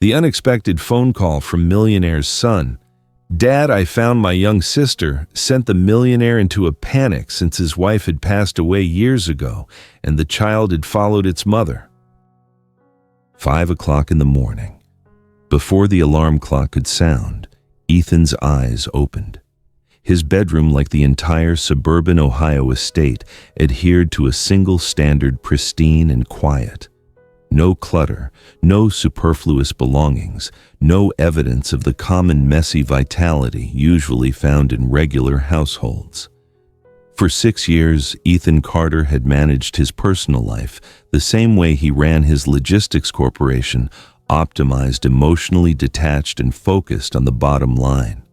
The unexpected phone call from Millionaire's son. "Dad, I found my young sister," sent the millionaire into a panic since his wife had passed away years ago and the child had followed its mother. 5 o'clock in the morning. Before the alarm clock could sound, Ethan's eyes opened. His bedroom, like the entire suburban Ohio estate, adhered to a single standard: pristine and quiet. No clutter, no superfluous belongings, no evidence of the common messy vitality usually found in regular households. For 6 years, Ethan Carter had managed his personal life the same way he ran his logistics corporation, optimized, emotionally detached, and focused on the bottom line.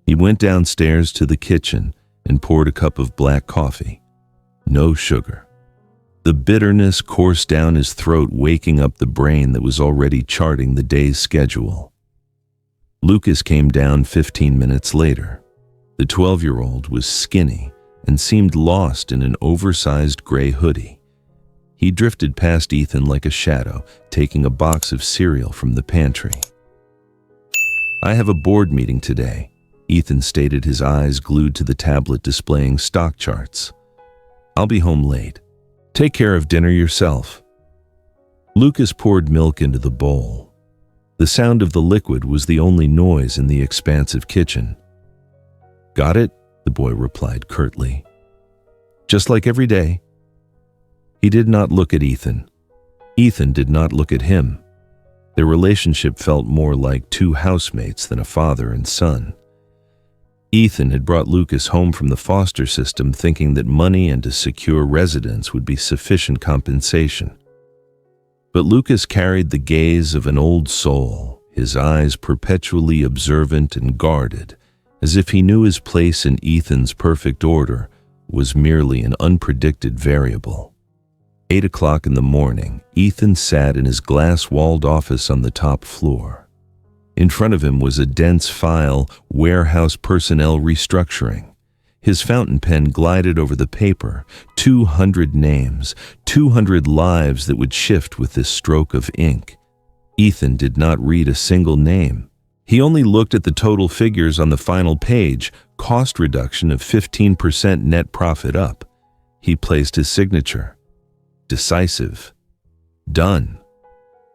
He went downstairs to the kitchen and poured a cup of black coffee. No sugar. The bitterness coursed down his throat, waking up the brain that was already charting the day's schedule. Lucas came down 15 minutes later. The 12-year-old was skinny and seemed lost in an oversized gray hoodie. He drifted past Ethan like a shadow, taking a box of cereal from the pantry. "I have a board meeting today," Ethan stated, his eyes glued to the tablet displaying stock charts. "I'll be home late. Take care of dinner yourself." Lucas poured milk into the bowl. The sound of the liquid was the only noise in the expansive kitchen. "Got it?" the boy replied curtly. "Just like every day." He did not look at Ethan. Ethan did not look at him. Their relationship felt more like two housemates than a father and son. Ethan had brought Lucas home from the foster system thinking that money and a secure residence would be sufficient compensation. But Lucas carried the gaze of an old soul, his eyes perpetually observant and guarded, as if he knew his place in Ethan's perfect order was merely an unpredicted variable. 8 o'clock in the morning, Ethan sat in his glass-walled office on the top floor. In front of him was a dense file: warehouse personnel restructuring. His fountain pen glided over the paper: 200 names, 200 lives that would shift with this stroke of ink. Ethan did not read a single name. He only looked at the total figures on the final page: cost reduction of 15%, net profit up. He placed his signature. Decisive. Done.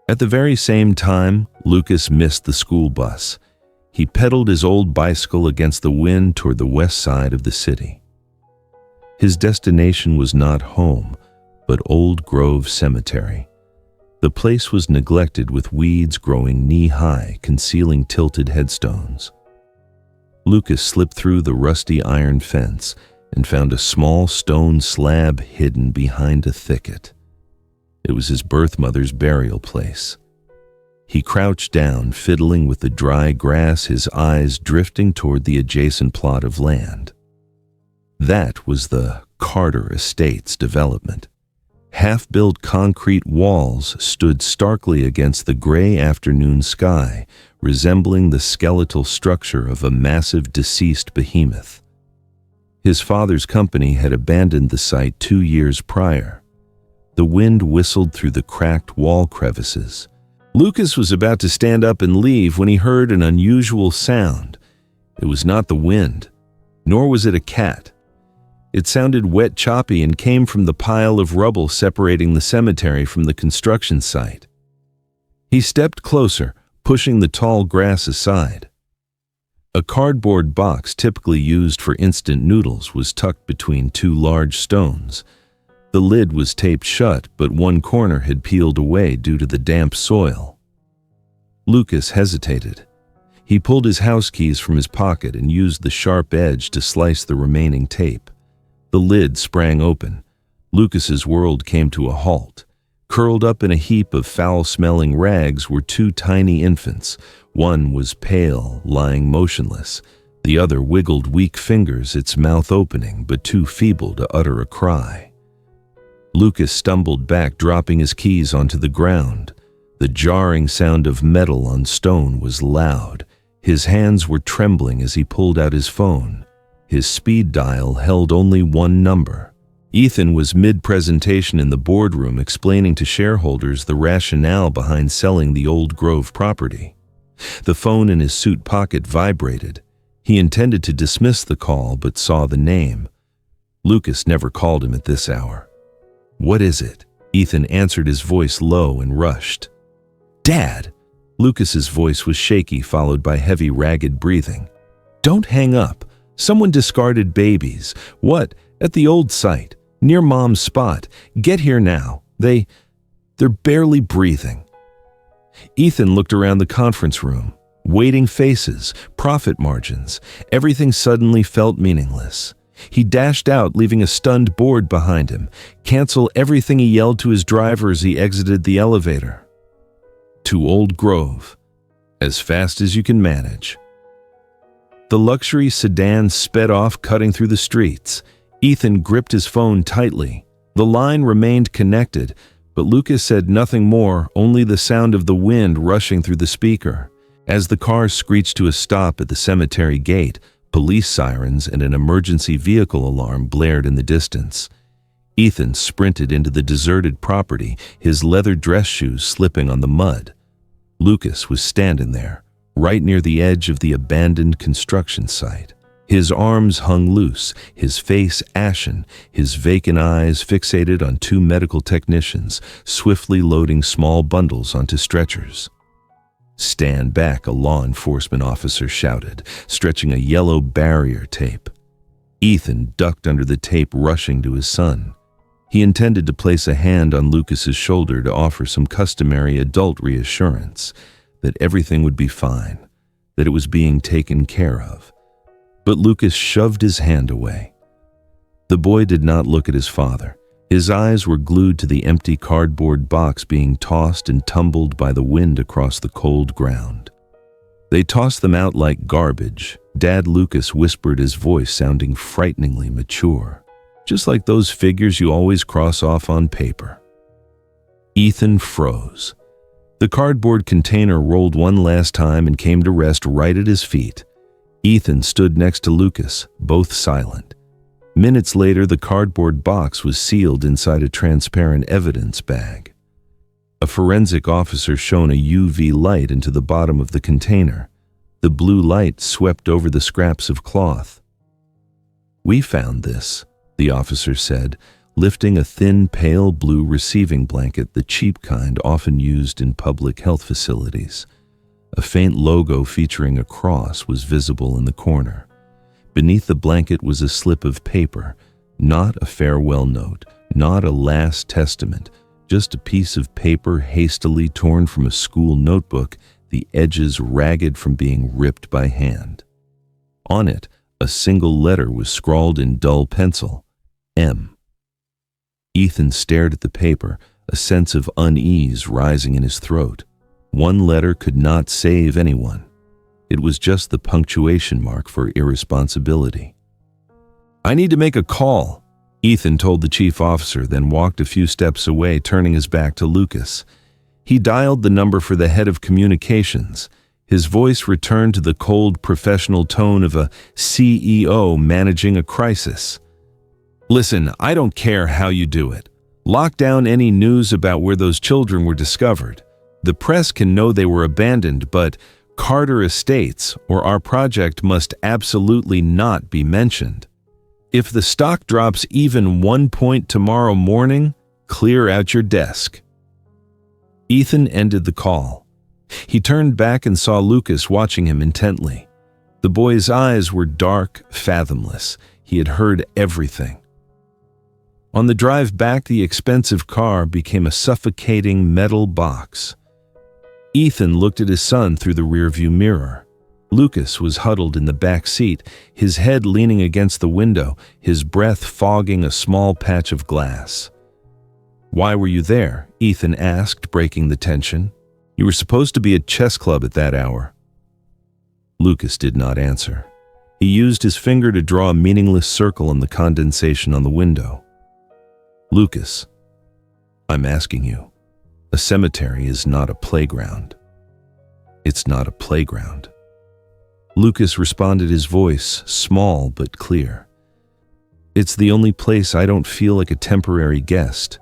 At the very same time, Lucas missed the school bus. He pedaled his old bicycle against the wind toward the west side of the city. His destination was not home, but Old Grove Cemetery. The place was neglected, with weeds growing knee-high, concealing tilted headstones. Lucas slipped through the rusty iron fence and found a small stone slab hidden behind a thicket. It was his birth mother's burial place. He crouched down, fiddling with the dry grass, his eyes drifting toward the adjacent plot of land. That was the Carter Estates development. Half-built concrete walls stood starkly against the gray afternoon sky, resembling the skeletal structure of a massive deceased behemoth. His father's company had abandoned the site 2 years prior. The wind whistled through the cracked wall crevices. Lucas was about to stand up and leave when he heard an unusual sound. It was not the wind, nor was it a cat. It sounded wet, choppy, and came from the pile of rubble separating the cemetery from the construction site. He stepped closer, pushing the tall grass aside. A cardboard box typically used for instant noodles was tucked between two large stones. The lid was taped shut, but one corner had peeled away due to the damp soil. Lucas hesitated. He pulled his house keys from his pocket and used the sharp edge to slice the remaining tape. The lid sprang open. Lucas's world came to a halt. Curled up in a heap of foul-smelling rags were two tiny infants. One was pale, lying motionless. The other wiggled weak fingers, its mouth opening, but too feeble to utter a cry. Lucas stumbled back, dropping his keys onto the ground. The jarring sound of metal on stone was loud. His hands were trembling as he pulled out his phone. His speed dial held only one number. Ethan was mid-presentation in the boardroom explaining to shareholders the rationale behind selling the Old Grove property. The phone in his suit pocket vibrated. He intended to dismiss the call but saw the name. Lucas never called him at this hour. "What is it?" Ethan answered, his voice low and rushed. "Dad!" Lucas's voice was shaky, followed by heavy, ragged breathing. "Don't hang up. Someone discarded babies. What? At the old site, near Mom's spot. Get here now. They're barely breathing." Ethan looked around the conference room. Waiting faces, profit margins, everything suddenly felt meaningless. He dashed out, leaving a stunned board behind him. "Cancel everything," he yelled to his driver as he exited the elevator. To Old Grove, as fast as you can manage. The luxury sedan sped off, cutting through the streets. Ethan gripped his phone tightly. The line remained connected, but Lucas said nothing more, only the sound of the wind rushing through the speaker. As the car screeched to a stop at the cemetery gate, police sirens and an emergency vehicle alarm blared in the distance. Ethan sprinted into the deserted property, his leather dress shoes slipping on the mud. Lucas was standing there, right near the edge of the abandoned construction site. His arms hung loose, his face ashen, his vacant eyes fixated on two medical technicians, swiftly loading small bundles onto stretchers. "Stand back," a law enforcement officer shouted, stretching a yellow barrier tape. Ethan ducked under the tape, rushing to his son. He intended to place a hand on Lucas's shoulder to offer some customary adult reassurance that everything would be fine, that it was being taken care of. But Lucas shoved his hand away. The boy did not look at his father. His eyes were glued to the empty cardboard box being tossed and tumbled by the wind across the cold ground. "They tossed them out like garbage," Dad Lucas whispered, his voice sounding frighteningly mature. "Just like those figures you always cross off on paper." Ethan froze. The cardboard container rolled one last time and came to rest right at his feet. Ethan stood next to Lucas, both silent. Minutes later, the cardboard box was sealed inside a transparent evidence bag. A forensic officer shone a UV light into the bottom of the container. The blue light swept over the scraps of cloth. "We found this," the officer said, lifting a thin, pale blue receiving blanket, the cheap kind often used in public health facilities. A faint logo featuring a cross was visible in the corner. Beneath the blanket was a slip of paper, not a farewell note, not a last testament, just a piece of paper hastily torn from a school notebook, the edges ragged from being ripped by hand. On it, a single letter was scrawled in dull pencil, M. Ethan stared at the paper, a sense of unease rising in his throat. One letter could not save anyone. It was just the punctuation mark for irresponsibility. "I need to make a call," Ethan told the chief officer, then walked a few steps away, turning his back to Lucas. He dialed the number for the head of communications. His voice returned to the cold, professional tone of a CEO managing a crisis. "Listen, I don't care how you do it. Lock down any news about where those children were discovered. The press can know they were abandoned, but Carter Estates or our project must absolutely not be mentioned. If the stock drops even 1 point tomorrow morning, clear out your desk." Ethan ended the call. He turned back and saw Lucas watching him intently. The boy's eyes were dark, fathomless. He had heard everything. On the drive back, the expensive car became a suffocating metal box. Ethan looked at his son through the rearview mirror. Lucas was huddled in the back seat, his head leaning against the window, his breath fogging a small patch of glass. "Why were you there?" Ethan asked, breaking the tension. "You were supposed to be at chess club at that hour." Lucas did not answer. He used his finger to draw a meaningless circle on the condensation on the window. "Lucas, I'm asking you. A cemetery is not a playground. It's not a playground." Lucas responded, his voice small but clear. It's the only place I don't feel like a temporary guest."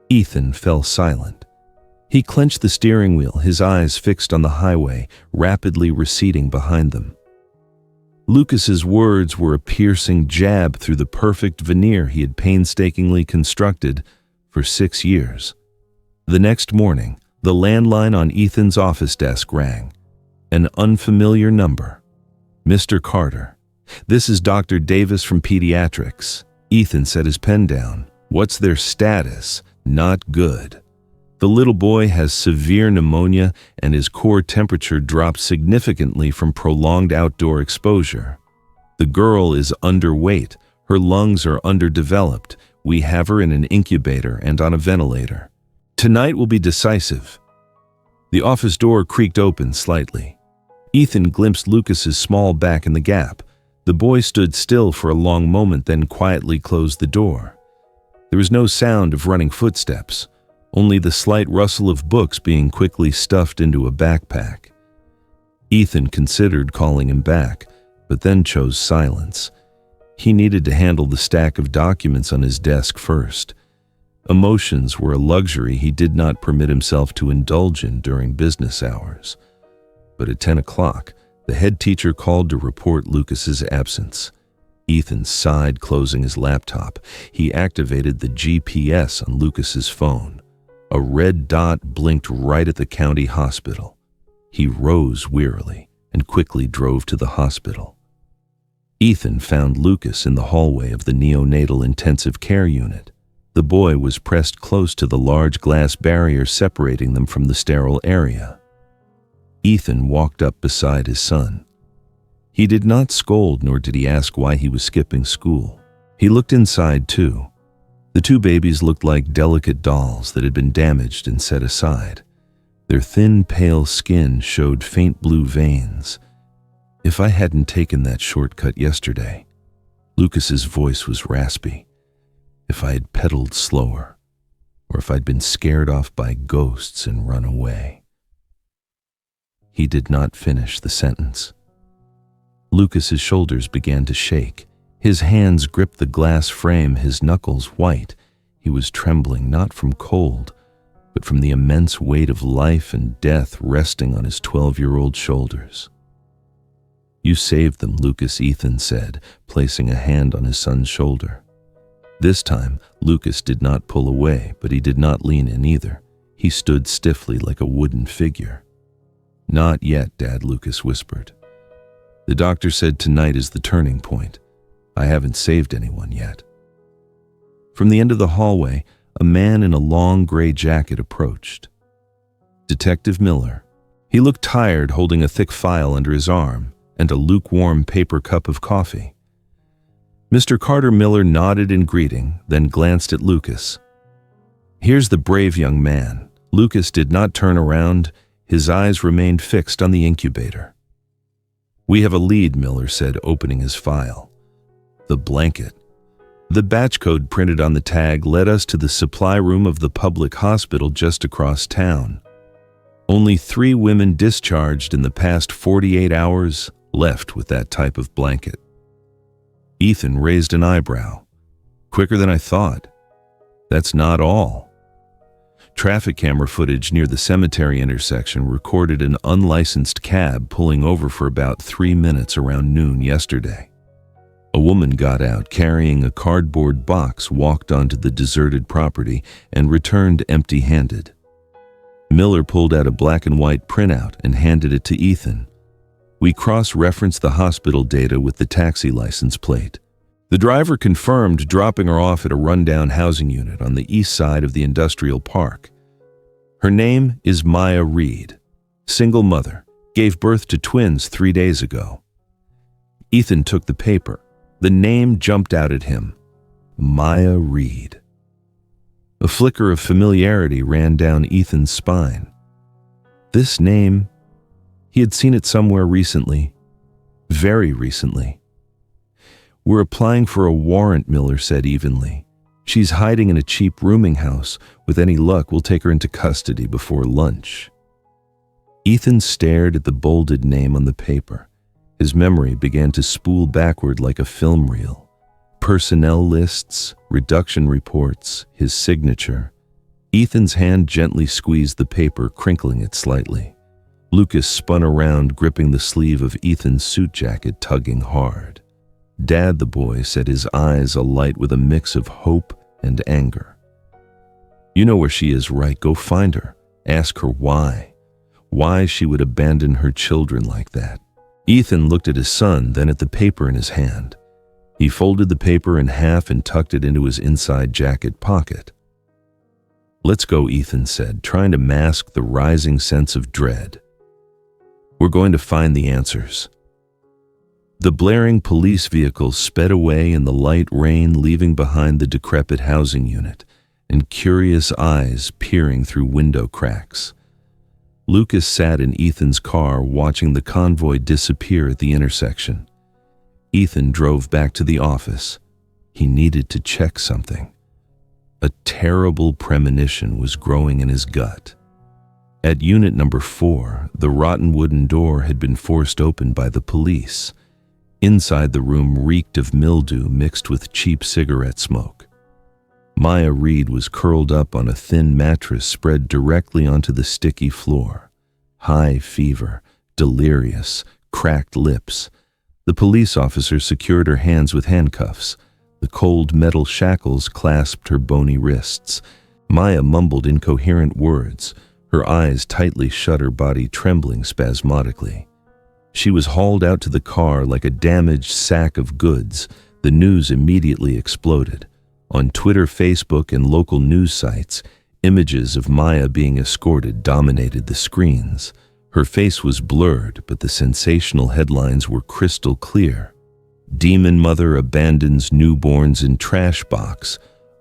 Ethan fell silent. He clenched the steering wheel, his eyes fixed on the highway, rapidly receding behind them. Lucas's words were a piercing jab through the perfect veneer he had painstakingly constructed for 6 years. The next morning, the landline on Ethan's office desk rang. An unfamiliar number. "Mr. Carter, this is Dr. Davis from Pediatrics." Ethan set his pen down. "What's their status? Not good. The little boy has severe pneumonia and his core temperature dropped significantly from prolonged outdoor exposure. The girl is underweight. Her lungs are underdeveloped. We have her in an incubator and on a ventilator. Tonight will be decisive." The office door creaked open slightly. Ethan glimpsed Lucas's small back in the gap. The boy stood still for a long moment, then quietly closed the door. There was no sound of running footsteps, only the slight rustle of books being quickly stuffed into a backpack. Ethan considered calling him back, but then chose silence. He needed to handle the stack of documents on his desk first. Emotions were a luxury he did not permit himself to indulge in during business hours. But at 10 o'clock, the head teacher called to report Lucas's absence. Ethan sighed, closing his laptop. He activated the GPS on Lucas's phone. A red dot blinked right at the county hospital. He rose wearily and quickly drove to the hospital. Ethan found Lucas in the hallway of the neonatal intensive care unit. The boy was pressed close to the large glass barrier separating them from the sterile area. Ethan walked up beside his son. He did not scold, nor did he ask why he was skipping school. He looked inside too. The two babies looked like delicate dolls that had been damaged and set aside. Their thin, pale skin showed faint blue veins. "If I hadn't taken that shortcut yesterday," Lucas's voice was raspy. "If I had pedaled slower, or if I'd been scared off by ghosts and run away." He did not finish the sentence. Lucas's shoulders began to shake. His hands gripped the glass frame, his knuckles white. He was trembling not from cold, but from the immense weight of life and death resting on his 12-year-old shoulders. "You saved them, Lucas," Ethan said, placing a hand on his son's shoulder. This time, Lucas did not pull away, but he did not lean in either. He stood stiffly like a wooden figure. "Not yet, Dad," Lucas whispered. "The doctor said tonight is the turning point. I haven't saved anyone yet." From the end of the hallway, a man in a long gray jacket approached. Detective Miller. He looked tired, holding a thick file under his arm and a lukewarm paper cup of coffee. Mr. Carter Miller nodded in greeting, then glanced at Lucas. "Here's the brave young man." Lucas did not turn around. His eyes remained fixed on the incubator. "We have a lead," Miller said, opening his file. The blanket. The batch code printed on the tag led us to the supply room of the public hospital just across town. Only 3 women discharged in the past 48 hours left with that type of blanket. Ethan raised an eyebrow. "Quicker than I thought. That's not all." Traffic camera footage near the cemetery intersection recorded an unlicensed cab pulling over for about 3 minutes around noon yesterday. A woman got out carrying a cardboard box, walked onto the deserted property, and returned empty-handed. Miller pulled out a black and white printout and handed it to Ethan. We cross-referenced the hospital data with the taxi license plate. The driver confirmed dropping her off at a rundown housing unit on the east side of the industrial park. Her name is Maya Reed. Single mother. Gave birth to twins 3 days ago. Ethan took the paper. The name jumped out at him. Maya Reed. A flicker of familiarity ran down Ethan's spine. This name, he had seen it somewhere recently. Very recently. "We're applying for a warrant," Miller said evenly. "She's hiding in a cheap rooming house. With any luck, we'll take her into custody before lunch." Ethan stared at the bolded name on the paper. His memory began to spool backward like a film reel. Personnel lists, reduction reports, his signature. Ethan's hand gently squeezed the paper, crinkling it slightly. Lucas spun around, gripping the sleeve of Ethan's suit jacket, tugging hard. "Dad," the boy said, his eyes alight with a mix of hope and anger. "You know where she is, right? Go find her. Ask her why. Why she would abandon her children like that." Ethan looked at his son, then at the paper in his hand. He folded the paper in half and tucked it into his inside jacket pocket. "Let's go," Ethan said, trying to mask the rising sense of dread. "We're going to find the answers." The blaring police vehicles sped away in the light rain, leaving behind the decrepit housing unit and curious eyes peering through window cracks. Lucas sat in Ethan's car, watching the convoy disappear at the intersection. Ethan drove back to the office. He needed to check something. A terrible premonition was growing in his gut. At unit number 4, the rotten wooden door had been forced open by the police. Inside, the room reeked of mildew mixed with cheap cigarette smoke. Maya Reed was curled up on a thin mattress spread directly onto the sticky floor. High fever, delirious, cracked lips. The police officer secured her hands with handcuffs. The cold metal shackles clasped her bony wrists. Maya mumbled incoherent words, her eyes tightly shut, her body trembling spasmodically. She was hauled out to the car like a damaged sack of goods. The news immediately exploded. On Twitter, Facebook, and local news sites, images of Maya being escorted dominated the screens. Her face was blurred, but the sensational headlines were crystal clear. "Demon Mother Abandons Newborns in Trash Box.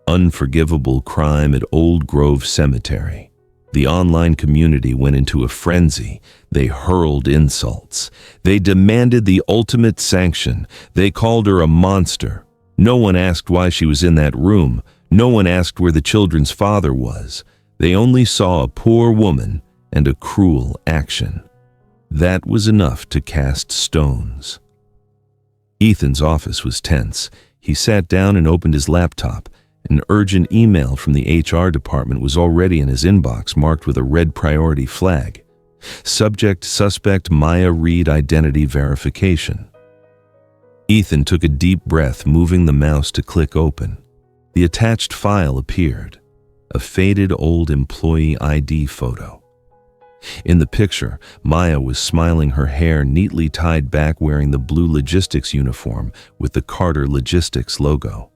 Unforgivable Crime at Old Grove Cemetery." The online community went into a frenzy. They hurled insults. They demanded the ultimate sanction. They called her a monster. No one asked why she was in that room. No one asked where the children's father was. They only saw a poor woman and a cruel action. That was enough to cast stones. Ethan's office was tense. He sat down and opened his laptop. An urgent email from the HR department was already in his inbox, marked with a red priority flag. Subject: Suspect Maya Reed Identity Verification. Ethan took a deep breath, moving the mouse to click open. The attached file appeared. A faded old employee ID photo. In the picture, Maya was smiling, her hair neatly tied back, wearing the blue logistics uniform with the Carter Logistics logo.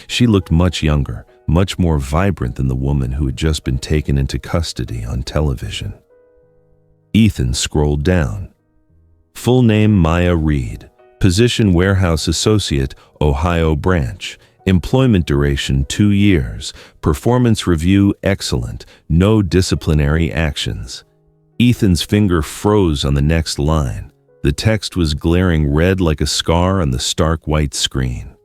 She looked much younger, much more vibrant than the woman who had just been taken into custody on television. Ethan scrolled down. Full name: Maya Reed. Position: Warehouse Associate, Ohio Branch. Employment duration: 2 years. Performance review: excellent. No disciplinary actions. Ethan's finger froze on the next line. The text was glaring red like a scar on the stark white screen.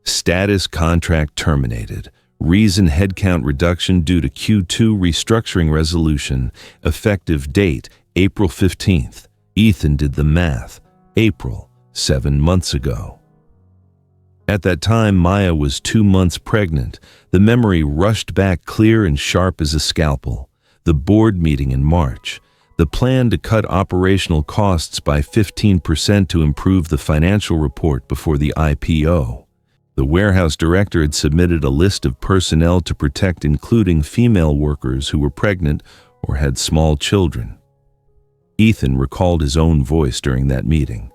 Status: contract terminated. Reason: headcount reduction due to Q2 restructuring resolution. Effective date: April 15th. Ethan did the math. April, 7 months ago. At that time, Maya was 2 months pregnant. The memory rushed back, clear and sharp as a scalpel. The board meeting in March. The plan to cut operational costs by 15% to improve the financial report before the IPO. The warehouse director had submitted a list of personnel to protect, including female workers who were pregnant or had small children. Ethan recalled his own voice during that meeting.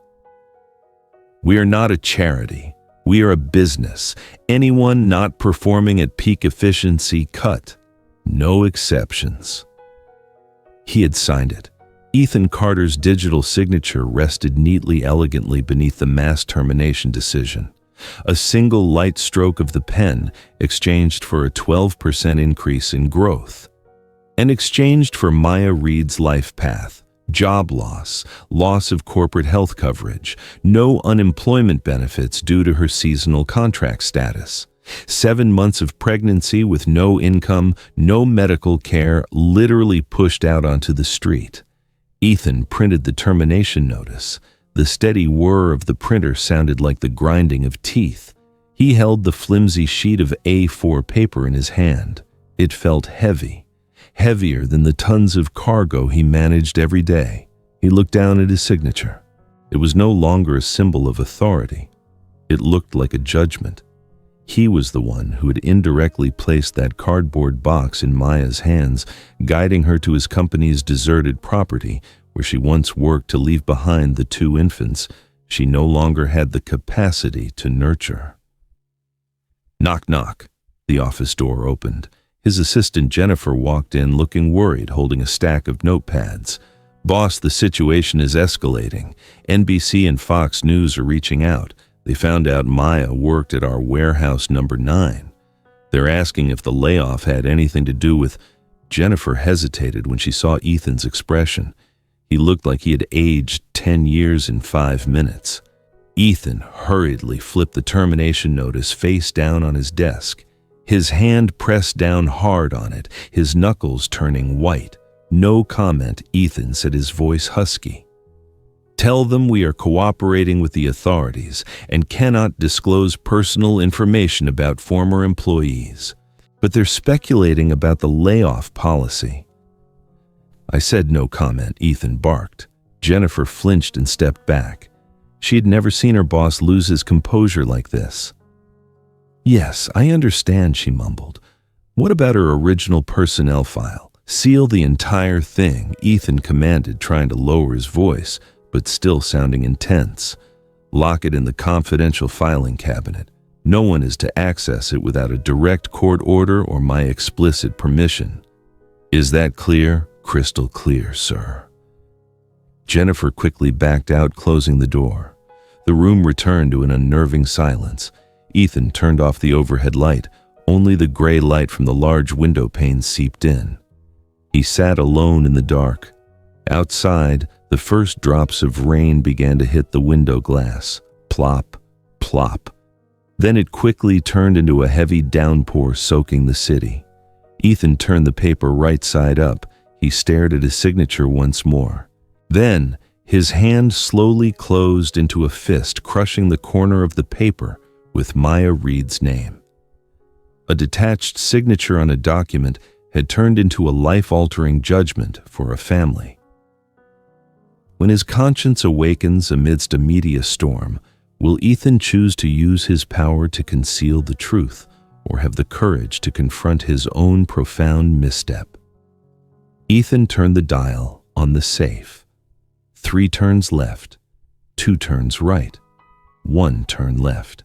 "We are not a charity. We are a business. Anyone not performing at peak efficiency, cut. No exceptions." He had signed it. Ethan Carter's digital signature rested neatly, elegantly beneath the mass termination decision. A single light stroke of the pen exchanged for a 12% increase in growth. And exchanged for Maya Reed's life path: job loss, loss of corporate health coverage, no unemployment benefits due to her seasonal contract status, 7 months of pregnancy with no income, no medical care, literally pushed out onto the street. Ethan printed the termination notice. The steady whir of the printer sounded like the grinding of teeth. He held the flimsy sheet of A4 paper in his hand. It felt heavy, heavier than the tons of cargo he managed every day. He looked down at his signature. It was no longer a symbol of authority. It looked like a judgment. He was the one who had indirectly placed that cardboard box in Maya's hands, guiding her to his company's deserted property, where she once worked to leave behind the 2 infants she no longer had the capacity to nurture. Knock, knock. The office door opened. His assistant Jennifer walked in looking worried, holding a stack of notepads. "Boss, the situation is escalating. NBC and Fox News are reaching out. They found out Maya worked at our warehouse number 9. They're asking if the layoff had anything to do with..." Jennifer hesitated when she saw Ethan's expression. He looked like he had aged 10 years in 5 minutes. Ethan hurriedly flipped the termination notice face down on his desk. His hand pressed down hard on it, his knuckles turning white. "No comment," Ethan said, his voice husky. "Tell them we are cooperating with the authorities and cannot disclose personal information about former employees. But they're speculating about the layoff policy." "I said no comment," Ethan barked. Jennifer flinched and stepped back. She had never seen her boss lose his composure like this. "Yes, I understand," she mumbled. "What about her original personnel file? Seal the entire thing," Ethan commanded, trying to lower his voice, but still sounding intense. "Lock it in the confidential filing cabinet. No one is to access it without a direct court order or my explicit permission. Is that clear?" "Crystal clear, sir." Jennifer quickly backed out, closing the door. The room returned to an unnerving silence. Ethan turned off the overhead light. Only the gray light from the large window pane seeped in. He sat alone in the dark. Outside, the first drops of rain began to hit the window glass. Plop, plop. Then it quickly turned into a heavy downpour soaking the city. Ethan turned the paper right side up. He stared at his signature once more. Then, his hand slowly closed into a fist, crushing the corner of the paper with Maya Reed's name. A detached signature on a document had turned into a life-altering judgment for a family. When his conscience awakens amidst a media storm, will Ethan choose to use his power to conceal the truth, or have the courage to confront his own profound misstep? Ethan turned the dial on the safe. 3 turns left, 2 turns right, 1 turn left.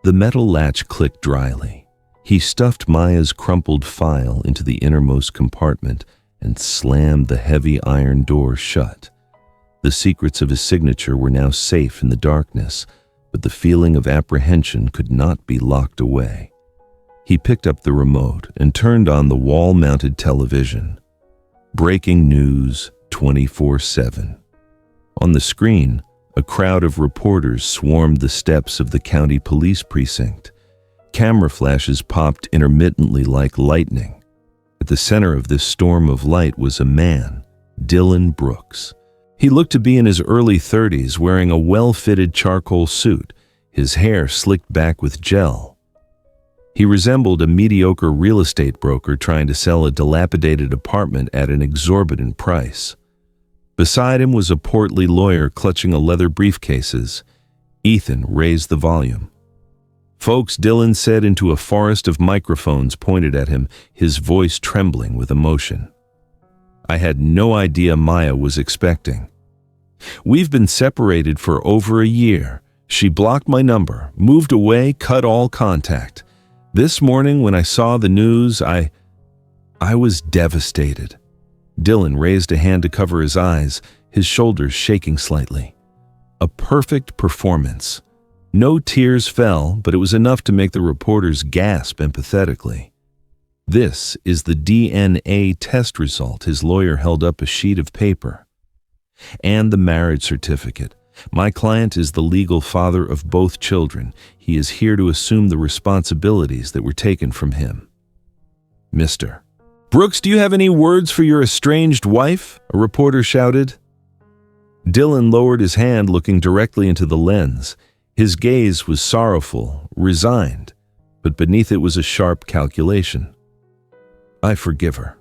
The metal latch clicked dryly. He stuffed Maya's crumpled file into the innermost compartment and slammed the heavy iron door shut. The secrets of his signature were now safe in the darkness, but the feeling of apprehension could not be locked away. He picked up the remote and turned on the wall-mounted television. Breaking news 24/7. On the screen, a crowd of reporters swarmed the steps of the county police precinct. Camera flashes popped intermittently like lightning. At the center of this storm of light was a man, Dylan Brooks. He looked to be in his early 30s, wearing a well-fitted charcoal suit, his hair slicked back with gel. He resembled a mediocre real estate broker trying to sell a dilapidated apartment at an exorbitant price. Beside him was a portly lawyer clutching a leather briefcases. Ethan raised the volume. "Folks," Dylan said into a forest of microphones pointed at him, his voice trembling with emotion. "I had no idea Maya was expecting. We've been separated for over a year. She blocked my number, moved away, cut all contact. This morning when I saw the news, I was devastated." Dylan raised a hand to cover his eyes, his shoulders shaking slightly. A perfect performance. No tears fell, but it was enough to make the reporters gasp empathetically. "This is the DNA test result." His lawyer held up a sheet of paper. "And the marriage certificate. My client is the legal father of both children. He is here to assume the responsibilities that were taken from him." "Mr. Brooks, do you have any words for your estranged wife?" a reporter shouted. Dylan lowered his hand, looking directly into the lens. His gaze was sorrowful, resigned, but beneath it was a sharp calculation. I forgive her.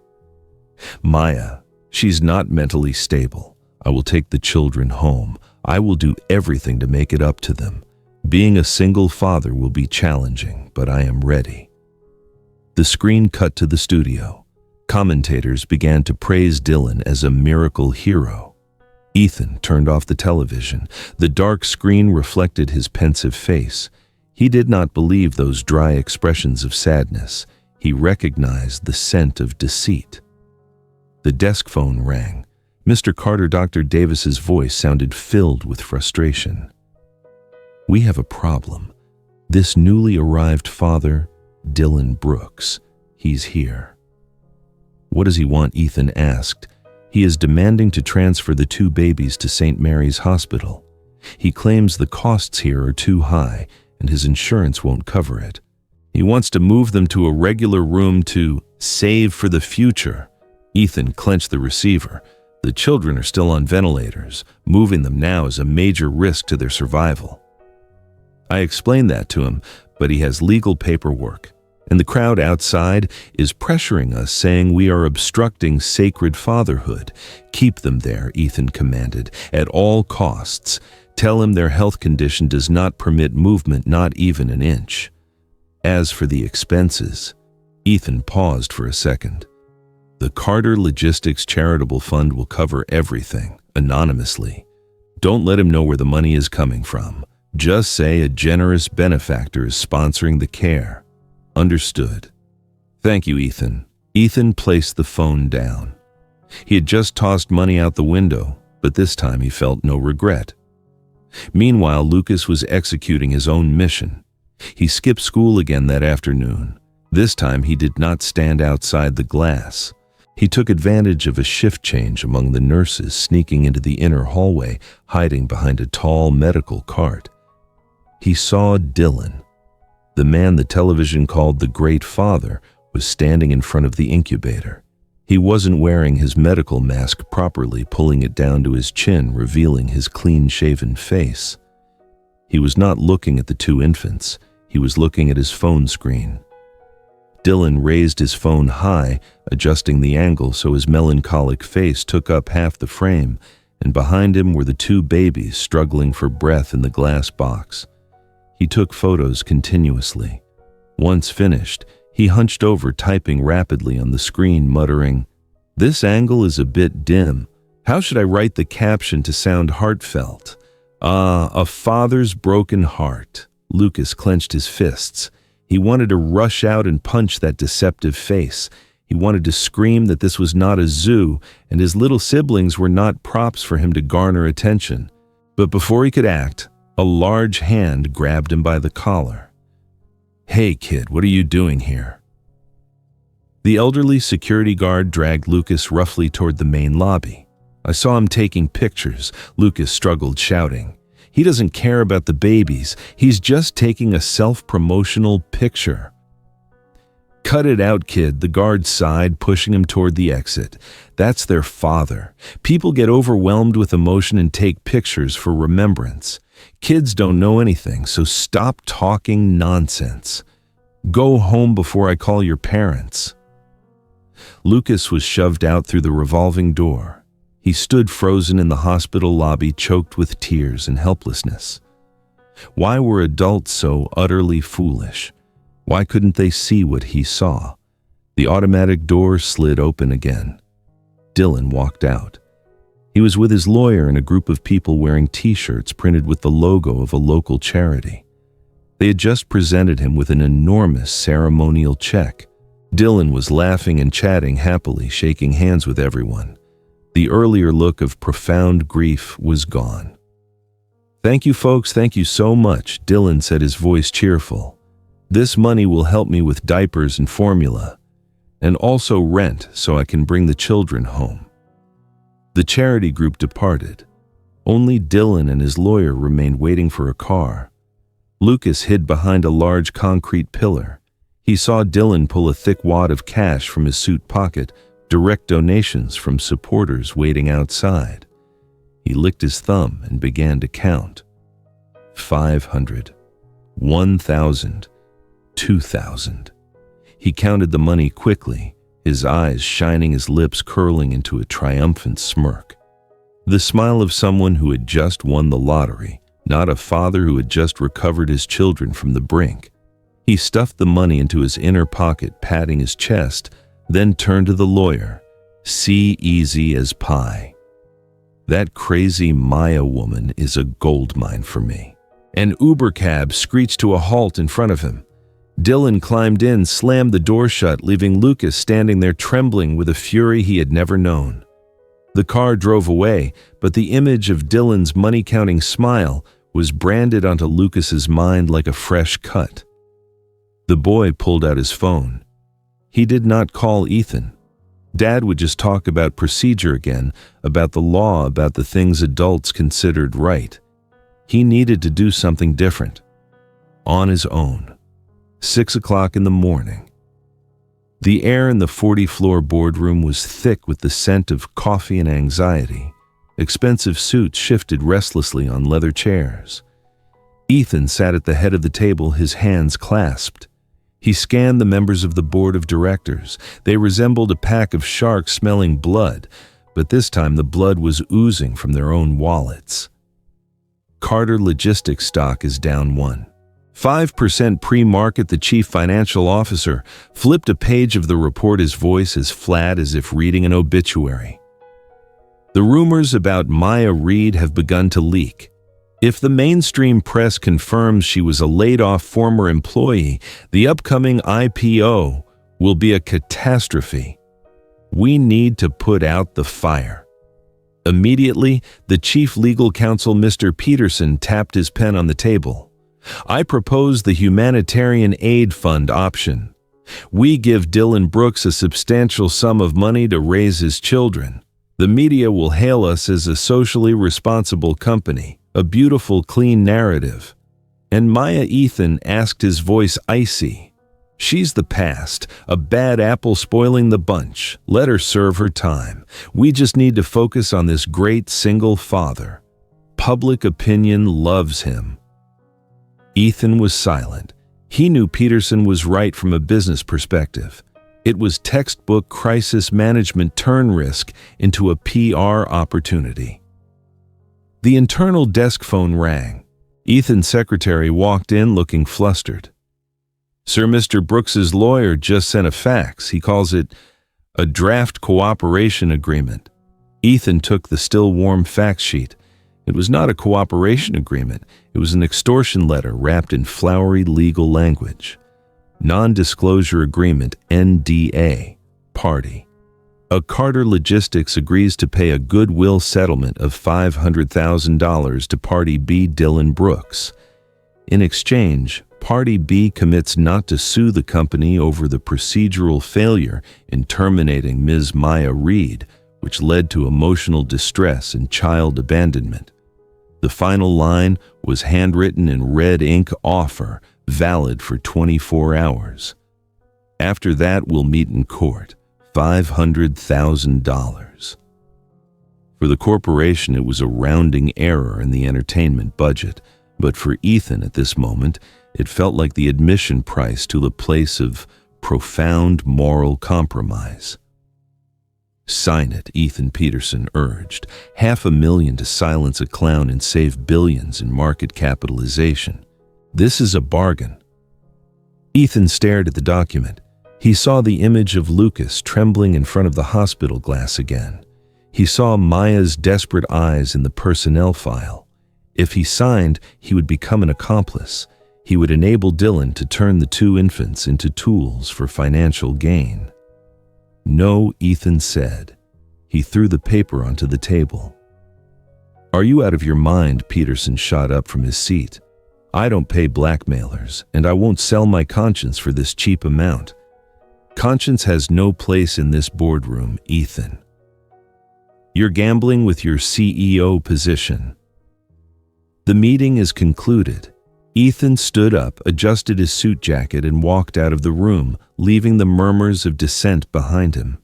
Maya, she's not mentally stable. I will take the children home. I will do everything to make it up to them. Being a single father will be challenging, but I am ready. The screen cut to the studio. Commentators began to praise Dylan as a miracle hero. Ethan turned off the television. The dark screen reflected his pensive face. He did not believe those dry expressions of sadness. He recognized the scent of deceit. The desk phone rang. Mr. Carter, Dr. Davis's voice sounded filled with frustration. We have a problem. This newly arrived father, Dylan Brooks, he's here. What does he want? Ethan asked. He is demanding to transfer the 2 babies to St. Mary's Hospital. He claims the costs here are too high and his insurance won't cover it. He wants to move them to a regular room to save for the future. Ethan clenched the receiver. The children are still on ventilators. Moving them now is a major risk to their survival. I explained that to him, but he has legal paperwork, and the crowd outside is pressuring us, saying we are obstructing sacred fatherhood. Keep them there, Ethan commanded, at all costs. Tell him their health condition does not permit movement, not even an inch. As for the expenses, Ethan paused for a second. The Carter Logistics Charitable Fund will cover everything, anonymously. Don't let him know where the money is coming from. Just say a generous benefactor is sponsoring the care. Understood. Thank you, Ethan. Ethan placed the phone down. He had just tossed money out the window, but this time he felt no regret. Meanwhile, Lucas was executing his own mission. He skipped school again that afternoon. This time he did not stand outside the glass. He took advantage of a shift change among the nurses, sneaking into the inner hallway, hiding behind a tall medical cart. He saw Dylan. The man the television called the Great Father was standing in front of the incubator. He wasn't wearing his medical mask properly, pulling it down to his chin, revealing his clean-shaven face. He was not looking at the 2 infants. He was looking at his phone screen. Dylan raised his phone high, adjusting the angle so his melancholic face took up half the frame, and behind him were the 2 babies struggling for breath in the glass box. He took photos continuously. Once finished, he hunched over, typing rapidly on the screen, muttering, "This angle is a bit dim. How should I write the caption to sound heartfelt? A father's broken heart." Lucas clenched his fists. He wanted to rush out and punch that deceptive face. He wanted to scream that this was not a zoo and his little siblings were not props for him to garner attention. But before he could act, a large hand grabbed him by the collar. "Hey kid, what are you doing here?" The elderly security guard dragged Lucas roughly toward the main lobby. "I saw him taking pictures," Lucas struggled, shouting. "He doesn't care about the babies. He's just taking a self-promotional picture." "Cut it out, kid," the guard sighed, pushing him toward the exit. "That's their father. People get overwhelmed with emotion and take pictures for remembrance. Kids don't know anything, so stop talking nonsense. Go home before I call your parents." Lucas was shoved out through the revolving door. He stood frozen in the hospital lobby, choked with tears and helplessness. Why were adults so utterly foolish? Why couldn't they see what he saw? The automatic door slid open again. Dylan walked out. He was with his lawyer and a group of people wearing T-shirts printed with the logo of a local charity. They had just presented him with an enormous ceremonial check. Dylan was laughing and chatting happily, shaking hands with everyone. The earlier look of profound grief was gone. "Thank you, folks, thank you so much," Dylan said, his voice cheerful. "This money will help me with diapers and formula, and also rent so I can bring the children home." The charity group departed. Only Dylan and his lawyer remained waiting for a car. Lucas hid behind a large concrete pillar. He saw Dylan pull a thick wad of cash from his suit pocket, direct donations from supporters waiting outside. He licked his thumb and began to count. 500, 1,000, 2,000. He counted the money quickly, his eyes shining, his lips curling into a triumphant smirk. The smile of someone who had just won the lottery, not a father who had just recovered his children from the brink. He stuffed the money into his inner pocket, patting his chest, then turned to the lawyer. "See, easy as pie. That crazy Maya woman is a gold mine for me." An Uber cab screeched to a halt in front of him. Dylan climbed in, slammed the door shut, leaving Lucas standing there trembling with a fury he had never known. The car drove away, but the image of Dylan's money-counting smile was branded onto Lucas's mind like a fresh cut. The boy pulled out his phone. He did not call Ethan. Dad would just talk about procedure again, about the law, about the things adults considered right. He needed to do something different. On his own. 6 o'clock in the morning. The air in the 40-floor boardroom was thick with the scent of coffee and anxiety. Expensive suits shifted restlessly on leather chairs. Ethan sat at the head of the table, his hands clasped. He scanned the members of the board of directors. They resembled a pack of sharks smelling blood, but this time the blood was oozing from their own wallets. Carter Logistics stock is down 1.5% pre-market. The chief financial officer flipped a page of the report, his voice as flat as if reading an obituary. The rumors about Maya Reed have begun to leak. If the mainstream press confirms she was a laid-off former employee, the upcoming IPO will be a catastrophe. We need to put out the fire. Immediately, the chief legal counsel, Mr. Peterson, tapped his pen on the table. "I propose the humanitarian aid fund option. We give Dylan Brooks a substantial sum of money to raise his children. The media will hail us as a socially responsible company, a beautiful, clean narrative." And Maya, Ethan asked, his voice icy. "She's the past, a bad apple spoiling the bunch. Let her serve her time. We just need to focus on this great single father. Public opinion loves him." Ethan was silent. He knew Peterson was right from a business perspective. It was textbook crisis management, turn risk into a PR opportunity. The internal desk phone rang. Ethan's secretary walked in looking flustered. "Sir, Mr. Brooks's lawyer just sent a fax. He calls it a draft cooperation agreement." Ethan took the still warm fax sheet. It was not a cooperation agreement. It was an extortion letter wrapped in flowery legal language. Non-disclosure agreement, NDA, party. A Carter Logistics agrees to pay a goodwill settlement of $500,000 to Party B, Dylan Brooks. In exchange, Party B commits not to sue the company over the procedural failure in terminating Ms. Maya Reed, which led to emotional distress and child abandonment. The final line was handwritten in red ink: offer, valid for 24 hours. After that, we'll meet in court. $500,000. For the corporation, it was a rounding error in the entertainment budget, but for Ethan at this moment, it felt like the admission price to a place of profound moral compromise. "Sign it," Ethan Peterson urged. $500,000 to silence a clown and save billions in market capitalization. This is a bargain. Ethan stared at the document. He saw the image of Lucas trembling in front of the hospital glass again. He saw Maya's desperate eyes in the personnel file. If he signed, he would become an accomplice. He would enable Dylan to turn the two infants into tools for financial gain. "No," Ethan said. He threw the paper onto the table. "Are you out of your mind?" Peterson shot up from his seat. "I don't pay blackmailers, and I won't sell my conscience for this cheap amount. Conscience has no place in this boardroom, Ethan. You're gambling with your CEO position." The meeting is concluded. Ethan stood up, adjusted his suit jacket, and walked out of the room, leaving the murmurs of dissent behind him.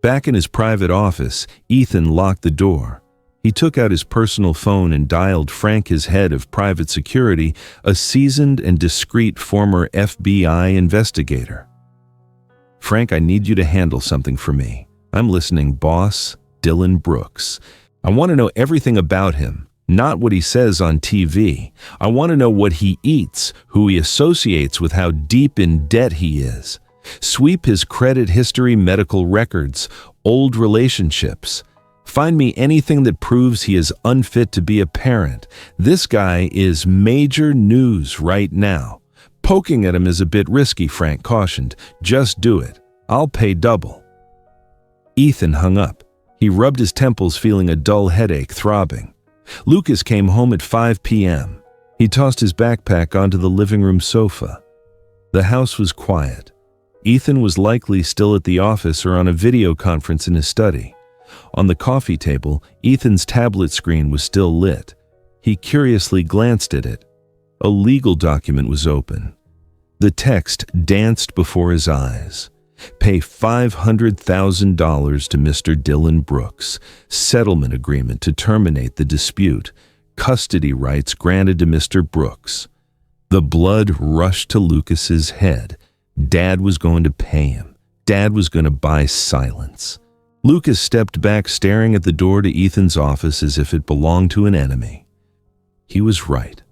Back in his private office, Ethan locked the door. He took out his personal phone and dialed Frank, his head of private security, a seasoned and discreet former FBI investigator. "Frank, I need you to handle something for me. I'm listening, boss. Dylan Brooks. I want to know everything about him, not what he says on TV. I want to know what he eats, who he associates with, how deep in debt he is. Sweep his credit history, medical records, old relationships. Find me anything that proves he is unfit to be a parent. This guy is major news right now." "Poking at him is a bit risky," Frank cautioned. "Just do it. I'll pay double." Ethan hung up. He rubbed his temples, feeling a dull headache throbbing. Lucas came home at 5 p.m. He tossed his backpack onto the living room sofa. The house was quiet. Ethan was likely still at the office or on a video conference in his study. On the coffee table, Ethan's tablet screen was still lit. He curiously glanced at it. A legal document was open. The text danced before his eyes. "Pay $500,000 to Mr. Dylan Brooks. Settlement agreement to terminate the dispute. Custody rights granted to Mr. Brooks." The blood rushed to Lucas's head. Dad was going to pay him. Dad was going to buy silence. Lucas stepped back, staring at the door to Ethan's office as if it belonged to an enemy. He was right.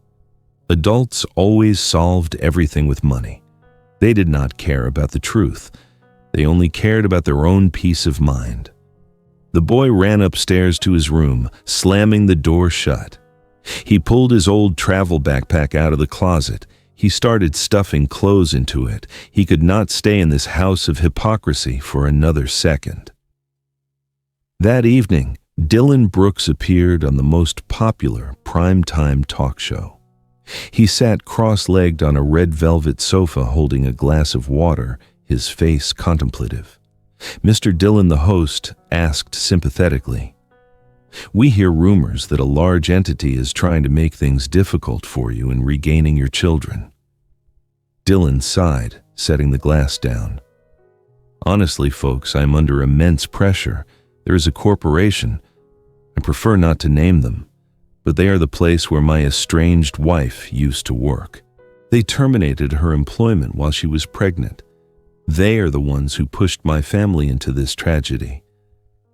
Adults always solved everything with money. They did not care about the truth. They only cared about their own peace of mind. The boy ran upstairs to his room, slamming the door shut. He pulled his old travel backpack out of the closet. He started stuffing clothes into it. He could not stay in this house of hypocrisy for another second. That evening, Dylan Brooks appeared on the most popular primetime talk show. He sat cross-legged on a red velvet sofa holding a glass of water, his face contemplative. Mr. Dylan, the host, asked sympathetically, "We hear rumors that a large entity is trying to make things difficult for you in regaining your children." Dylan sighed, setting the glass down. "Honestly, folks, I am under immense pressure. There is a corporation. I prefer not to name them, but they are the place where my estranged wife used to work. They terminated her employment while she was pregnant. They are the ones who pushed my family into this tragedy.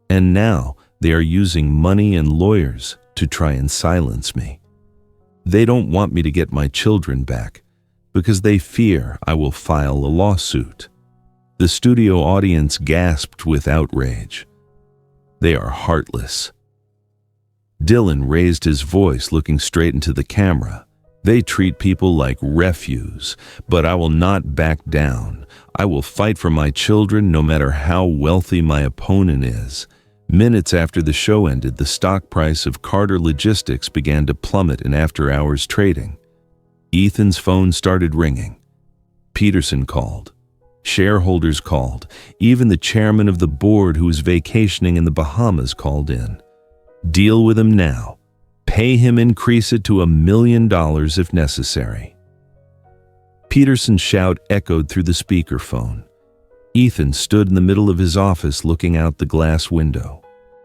And now they are using money and lawyers to try and silence me. They don't want me to get my children back because they fear I will file a lawsuit." The studio audience gasped with outrage. "They are heartless." Dylan raised his voice, looking straight into the camera. "They treat people like refuse, but I will not back down. I will fight for my children no matter how wealthy my opponent is." Minutes after the show ended, the stock price of Carter Logistics began to plummet in after-hours trading. Ethan's phone started ringing. Peterson called. Shareholders called. Even the chairman of the board, who was vacationing in the Bahamas, called in. Deal with him now. Pay him, increase it to $1 million if necessary. Peterson's shout echoed through the speakerphone. Ethan stood in the middle of his office looking out the glass window.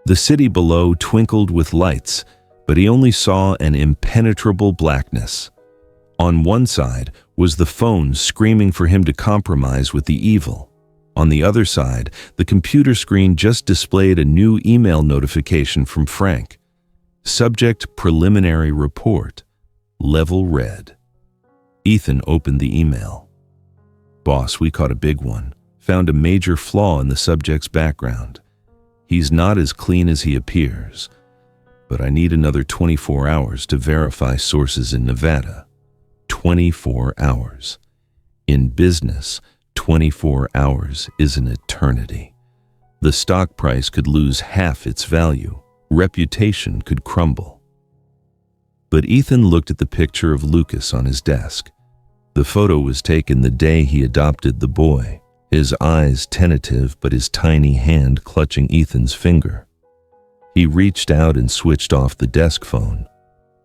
The city below twinkled with lights, but he only saw an impenetrable blackness. On one side was the phone screaming for him to compromise with the evil. On the other side, the computer screen just displayed a new email notification from Frank. Subject: preliminary report. Level red. Ethan opened the email. "Boss, we caught a big one. Found a major flaw in the subject's background. He's not as clean as he appears, but I need another 24 hours to verify sources in Nevada. 24 hours. In business, 24 hours is an eternity. The stock price could lose half its value. Reputation could crumble." But Ethan looked at the picture of Lucas on his desk. The photo was taken the day he adopted the boy, his eyes tentative but his tiny hand clutching Ethan's finger. He reached out and switched off the desk phone.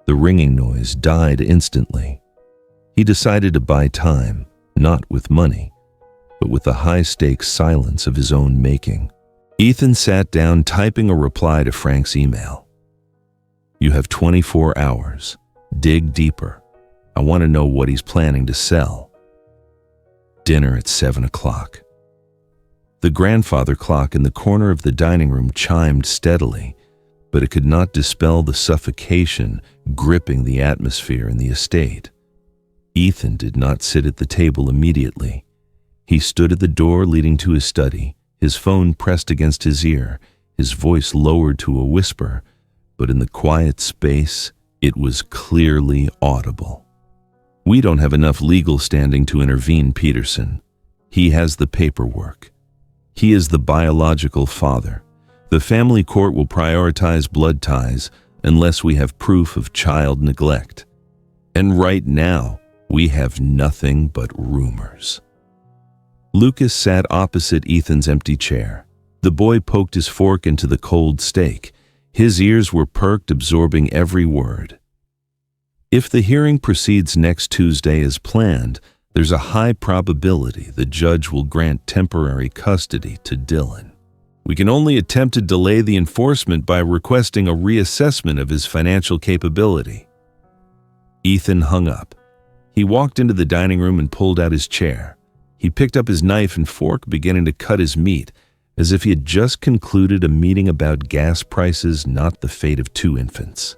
The ringing noise died instantly. He decided to buy time, not with money, but with the high-stakes silence of his own making. Ethan sat down, typing a reply to Frank's email. You have 24 hours. Dig deeper. I want to know what he's planning to sell. Dinner at 7 o'clock. The grandfather clock in the corner of the dining room chimed steadily, but it could not dispel the suffocation gripping the atmosphere in the estate. Ethan did not sit at the table immediately. He stood at the door leading to his study, his phone pressed against his ear, his voice lowered to a whisper, but in the quiet space, it was clearly audible. We don't have enough legal standing to intervene, Peterson. He has the paperwork. He is the biological father. The family court will prioritize blood ties unless we have proof of child neglect. And right now, we have nothing but rumors. Lucas sat opposite Ethan's empty chair. The boy poked his fork into the cold steak. His ears were perked, absorbing every word. If the hearing proceeds next Tuesday as planned, there's a high probability the judge will grant temporary custody to Dylan. We can only attempt to delay the enforcement by requesting a reassessment of his financial capability. Ethan hung up. He walked into the dining room and pulled out his chair. He picked up his knife and fork, beginning to cut his meat, as if he had just concluded a meeting about gas prices, not the fate of 2 infants.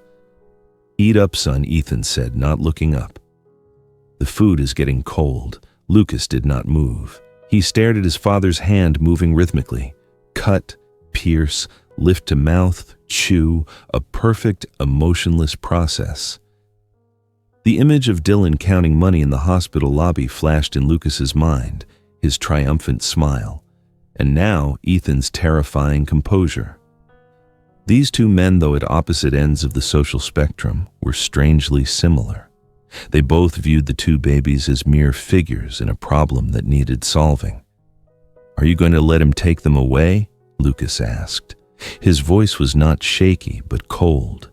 "Eat up, son," Ethan said, not looking up. "The food is getting cold." Lucas did not move. He stared at his father's hand moving rhythmically. Cut, pierce, lift to mouth, chew, a perfect, emotionless process. The image of Dylan counting money in the hospital lobby flashed in Lucas's mind, his triumphant smile, and now Ethan's terrifying composure. These two men, though at opposite ends of the social spectrum, were strangely similar. They both viewed the 2 babies as mere figures in a problem that needed solving. "Are you going to let him take them away?" Lucas asked. His voice was not shaky, but cold.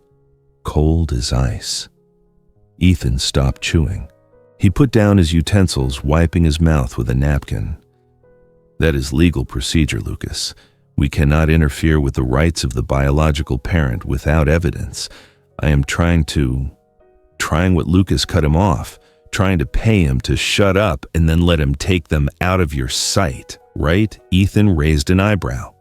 Cold as ice. Ethan stopped chewing. He put down his utensils, wiping his mouth with a napkin. "That is legal procedure, Lucas. We cannot interfere with the rights of the biological parent without evidence. I am trying what Lucas cut him off, trying to pay him to shut up and then let him take them out of your sight, right?" Ethan raised an eyebrow.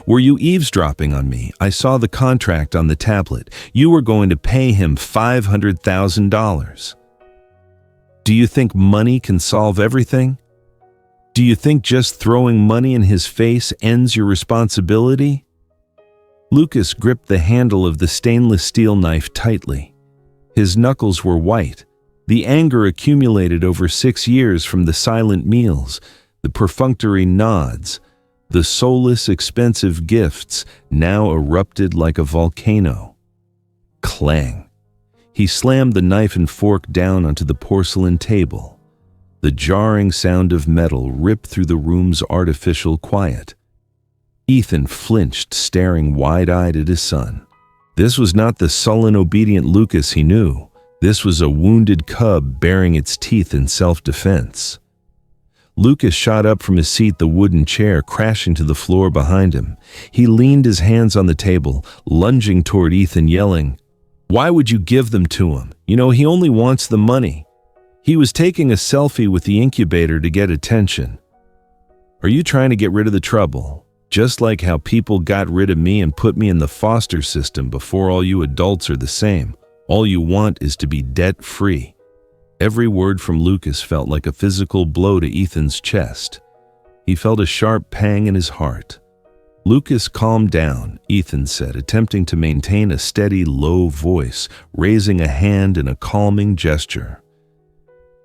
"Were you eavesdropping on me? I saw the contract on the tablet. You were going to pay him $500,000. Do you think money can solve everything? Do you think just throwing money in his face ends your responsibility?" Lucas gripped the handle of the stainless steel knife tightly. His knuckles were white. The anger accumulated over 6 years from the silent meals, the perfunctory nods, the soulless, expensive gifts now erupted like a volcano. Clang. He slammed the knife and fork down onto the porcelain table. The jarring sound of metal ripped through the room's artificial quiet. Ethan flinched, staring wide-eyed at his son. This was not the sullen, obedient Lucas he knew. This was a wounded cub baring its teeth in self-defense. Lucas shot up from his seat, the wooden chair crashing to the floor behind him. He leaned his hands on the table, lunging toward Ethan, yelling, "Why would you give them to him? You know, he only wants the money. He was taking a selfie with the incubator to get attention. Are you trying to get rid of the trouble? Just like how people got rid of me and put me in the foster system before all you adults are the same. All you want is to be debt-free." Every word from Lucas felt like a physical blow to Ethan's chest. He felt a sharp pang in his heart. "Lucas, calm down," Ethan said, attempting to maintain a steady, low voice, raising a hand in a calming gesture.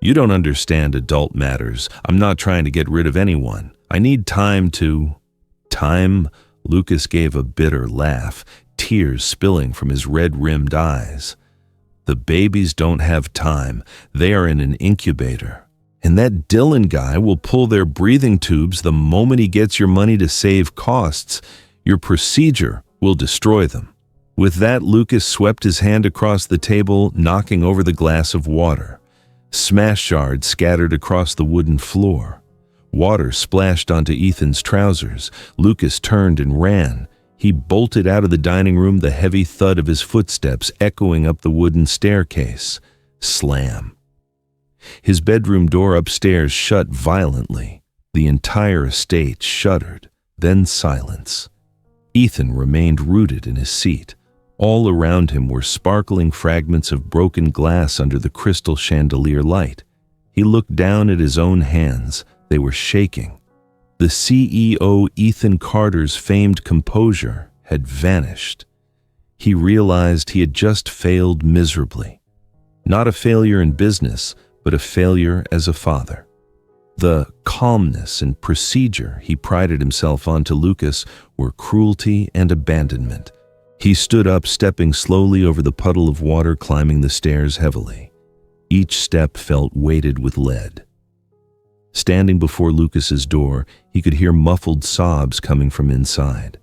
"You don't understand adult matters. I'm not trying to get rid of anyone. I need time to—" "Time?" Lucas gave a bitter laugh, tears spilling from his red-rimmed eyes. "The babies don't have time. They are in an incubator. And that Dylan guy will pull their breathing tubes the moment he gets your money to save costs. Your procedure will destroy them." With that, Lucas swept his hand across the table, knocking over the glass of water. Smash shards scattered across the wooden floor. Water splashed onto Ethan's trousers. Lucas turned and ran. He bolted out of the dining room, the heavy thud of his footsteps echoing up the wooden staircase. Slam. His bedroom door upstairs shut violently. The entire estate shuddered, then silence. Ethan remained rooted in his seat. All around him were sparkling fragments of broken glass under the crystal chandelier light. He looked down at his own hands. They were shaking. The CEO Ethan Carter's famed composure had vanished. He realized he had just failed miserably. Not a failure in business, but a failure as a father. The calmness and procedure he prided himself on to Lucas were cruelty and abandonment. He stood up, stepping slowly over the puddle of water, climbing the stairs heavily. Each step felt weighted with lead. Standing before Lucas's door, he could hear muffled sobs coming from inside.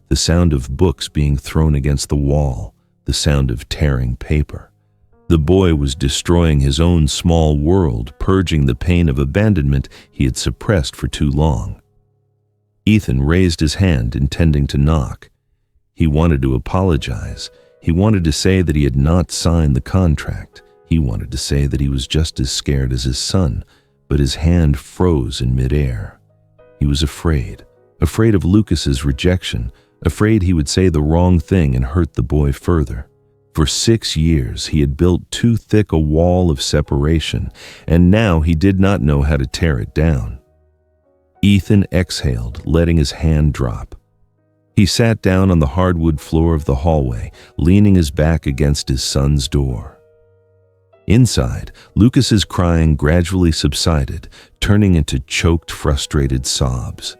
The sound of books being thrown against the wall, the sound of tearing paper. The boy was destroying his own small world, purging the pain of abandonment he had suppressed for too long. Ethan raised his hand, intending to knock. He wanted to apologize. He wanted to say that he had not signed the contract. He wanted to say that he was just as scared as his son, but his hand froze in midair. He was afraid of Lucas's rejection, afraid he would say the wrong thing and hurt the boy further. For 6 years, he had built too thick a wall of separation, and now he did not know how to tear it down. Ethan exhaled, letting his hand drop. He sat down on the hardwood floor of the hallway, leaning his back against his son's door. Inside, Lucas's crying gradually subsided, turning into choked, frustrated sobs.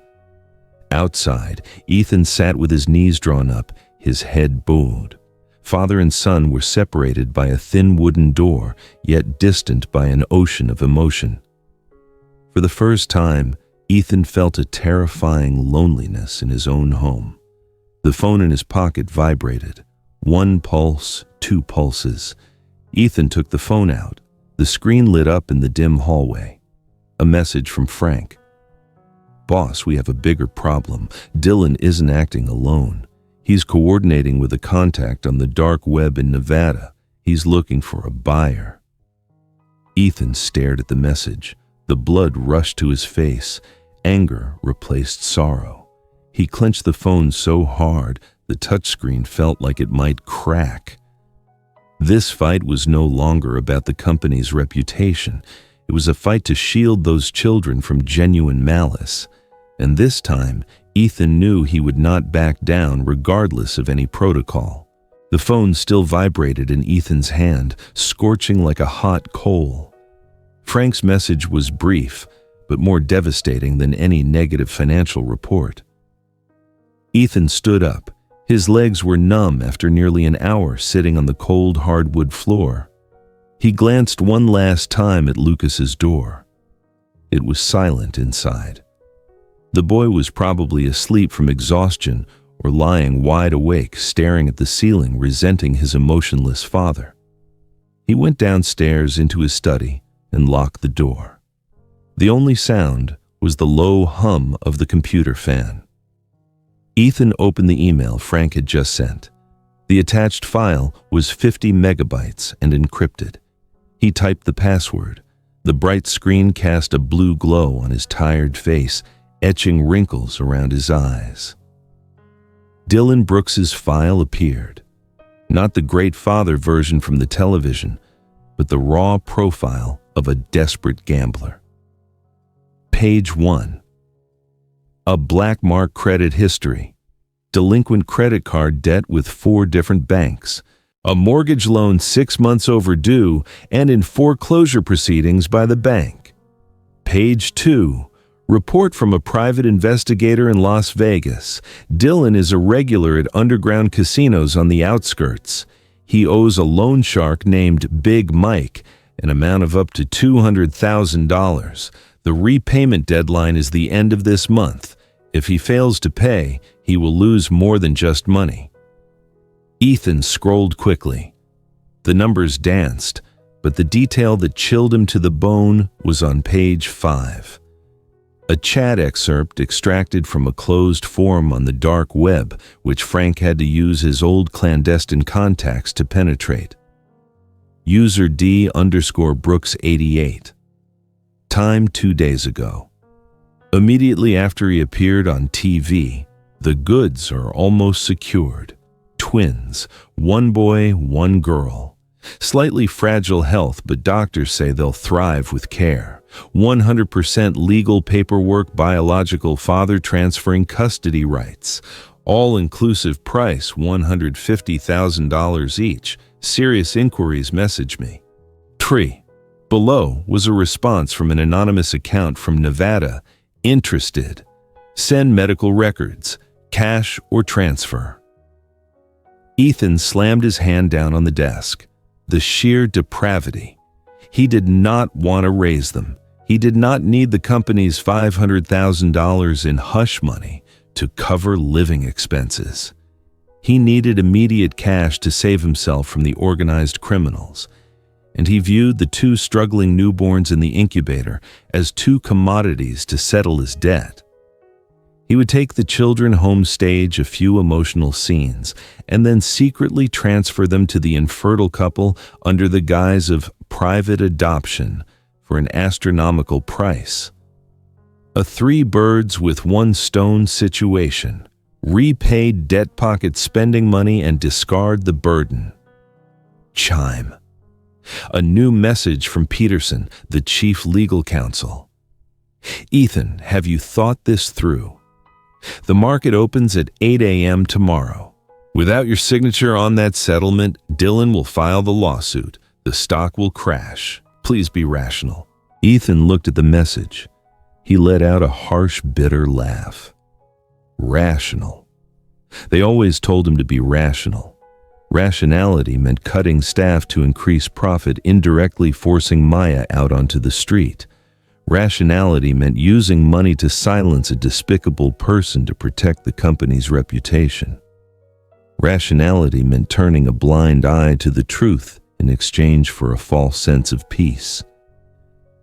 Outside, Ethan sat with his knees drawn up, his head bowed. Father and son were separated by a thin wooden door, yet distant by an ocean of emotion. For the first time, Ethan felt a terrifying loneliness in his own home. The phone in his pocket vibrated. 1 pulse, 2 pulses. Ethan took the phone out. The screen lit up in the dim hallway. A message from Frank. "Boss, we have a bigger problem. Dylan isn't acting alone. He's coordinating with a contact on the dark web in Nevada. He's looking for a buyer." Ethan stared at the message. The blood rushed to his face. Anger replaced sorrow. He clenched the phone so hard, the touchscreen felt like it might crack. This fight was no longer about the company's reputation. It was a fight to shield those children from genuine malice. And this time, Ethan knew he would not back down regardless of any protocol. The phone still vibrated in Ethan's hand, scorching like a hot coal. Frank's message was brief, but more devastating than any negative financial report. Ethan stood up. His legs were numb after nearly an hour sitting on the cold hardwood floor. He glanced one last time at Lucas's door. It was silent inside. The boy was probably asleep from exhaustion or lying wide awake, staring at the ceiling, resenting his emotionless father. He went downstairs into his study and locked the door. The only sound was the low hum of the computer fan. Ethan opened the email Frank had just sent. The attached file was 50 megabytes and encrypted. He typed the password. The bright screen cast a blue glow on his tired face, etching wrinkles around his eyes. Dylan Brooks's file appeared. Not the Great Father version from the television, but the raw profile of a desperate gambler. Page 1. A black mark credit history. Delinquent credit card debt with 4 different banks. A mortgage loan 6 months overdue and in foreclosure proceedings by the bank. Page 2. Report from a private investigator in Las Vegas. Dylan is a regular at underground casinos on the outskirts. He owes a loan shark named Big Mike an amount of up to $200,000. The repayment deadline is the end of this month. If he fails to pay, he will lose more than just money. Ethan scrolled quickly. The numbers danced, but the detail that chilled him to the bone was on page 5. A chat excerpt extracted from a closed forum on the dark web, which Frank had to use his old clandestine contacts to penetrate. User D_Brooks88. Time 2 days ago. Immediately after he appeared on TV, the goods are almost secured. Twins, 1 boy, 1 girl. Slightly fragile health, but doctors say they'll thrive with care. 100% legal paperwork, biological father transferring custody rights. All-inclusive price, $150,000 each. Serious inquiries message me. Tree. Below was a response from an anonymous account from Nevada. Interested. Send medical records. Cash or transfer. Ethan slammed his hand down on the desk. The sheer depravity. He did not want to raise them. He did not need the company's $500,000 in hush money to cover living expenses. He needed immediate cash to save himself from the organized criminals, and he viewed the 2 struggling newborns in the incubator as 2 commodities to settle his debt. He would take the children home, stage a few emotional scenes, and then secretly transfer them to the infertile couple under the guise of private adoption for an astronomical price. A 3 birds with 1 stone situation. Repay debt pocket spending money and discard the burden. Chime. A new message from Peterson, the chief legal counsel. Ethan, have you thought this through? The market opens at 8 a.m. tomorrow. Without your signature on that settlement, Dylan will file the lawsuit. The stock will crash. Please be rational. Ethan looked at the message. He let out a harsh, bitter laugh. Rational. They always told him to be rational. Rationality meant cutting staff to increase profit, indirectly forcing Maya out onto the street. Rationality meant using money to silence a despicable person to protect the company's reputation. Rationality meant turning a blind eye to the truth in exchange for a false sense of peace.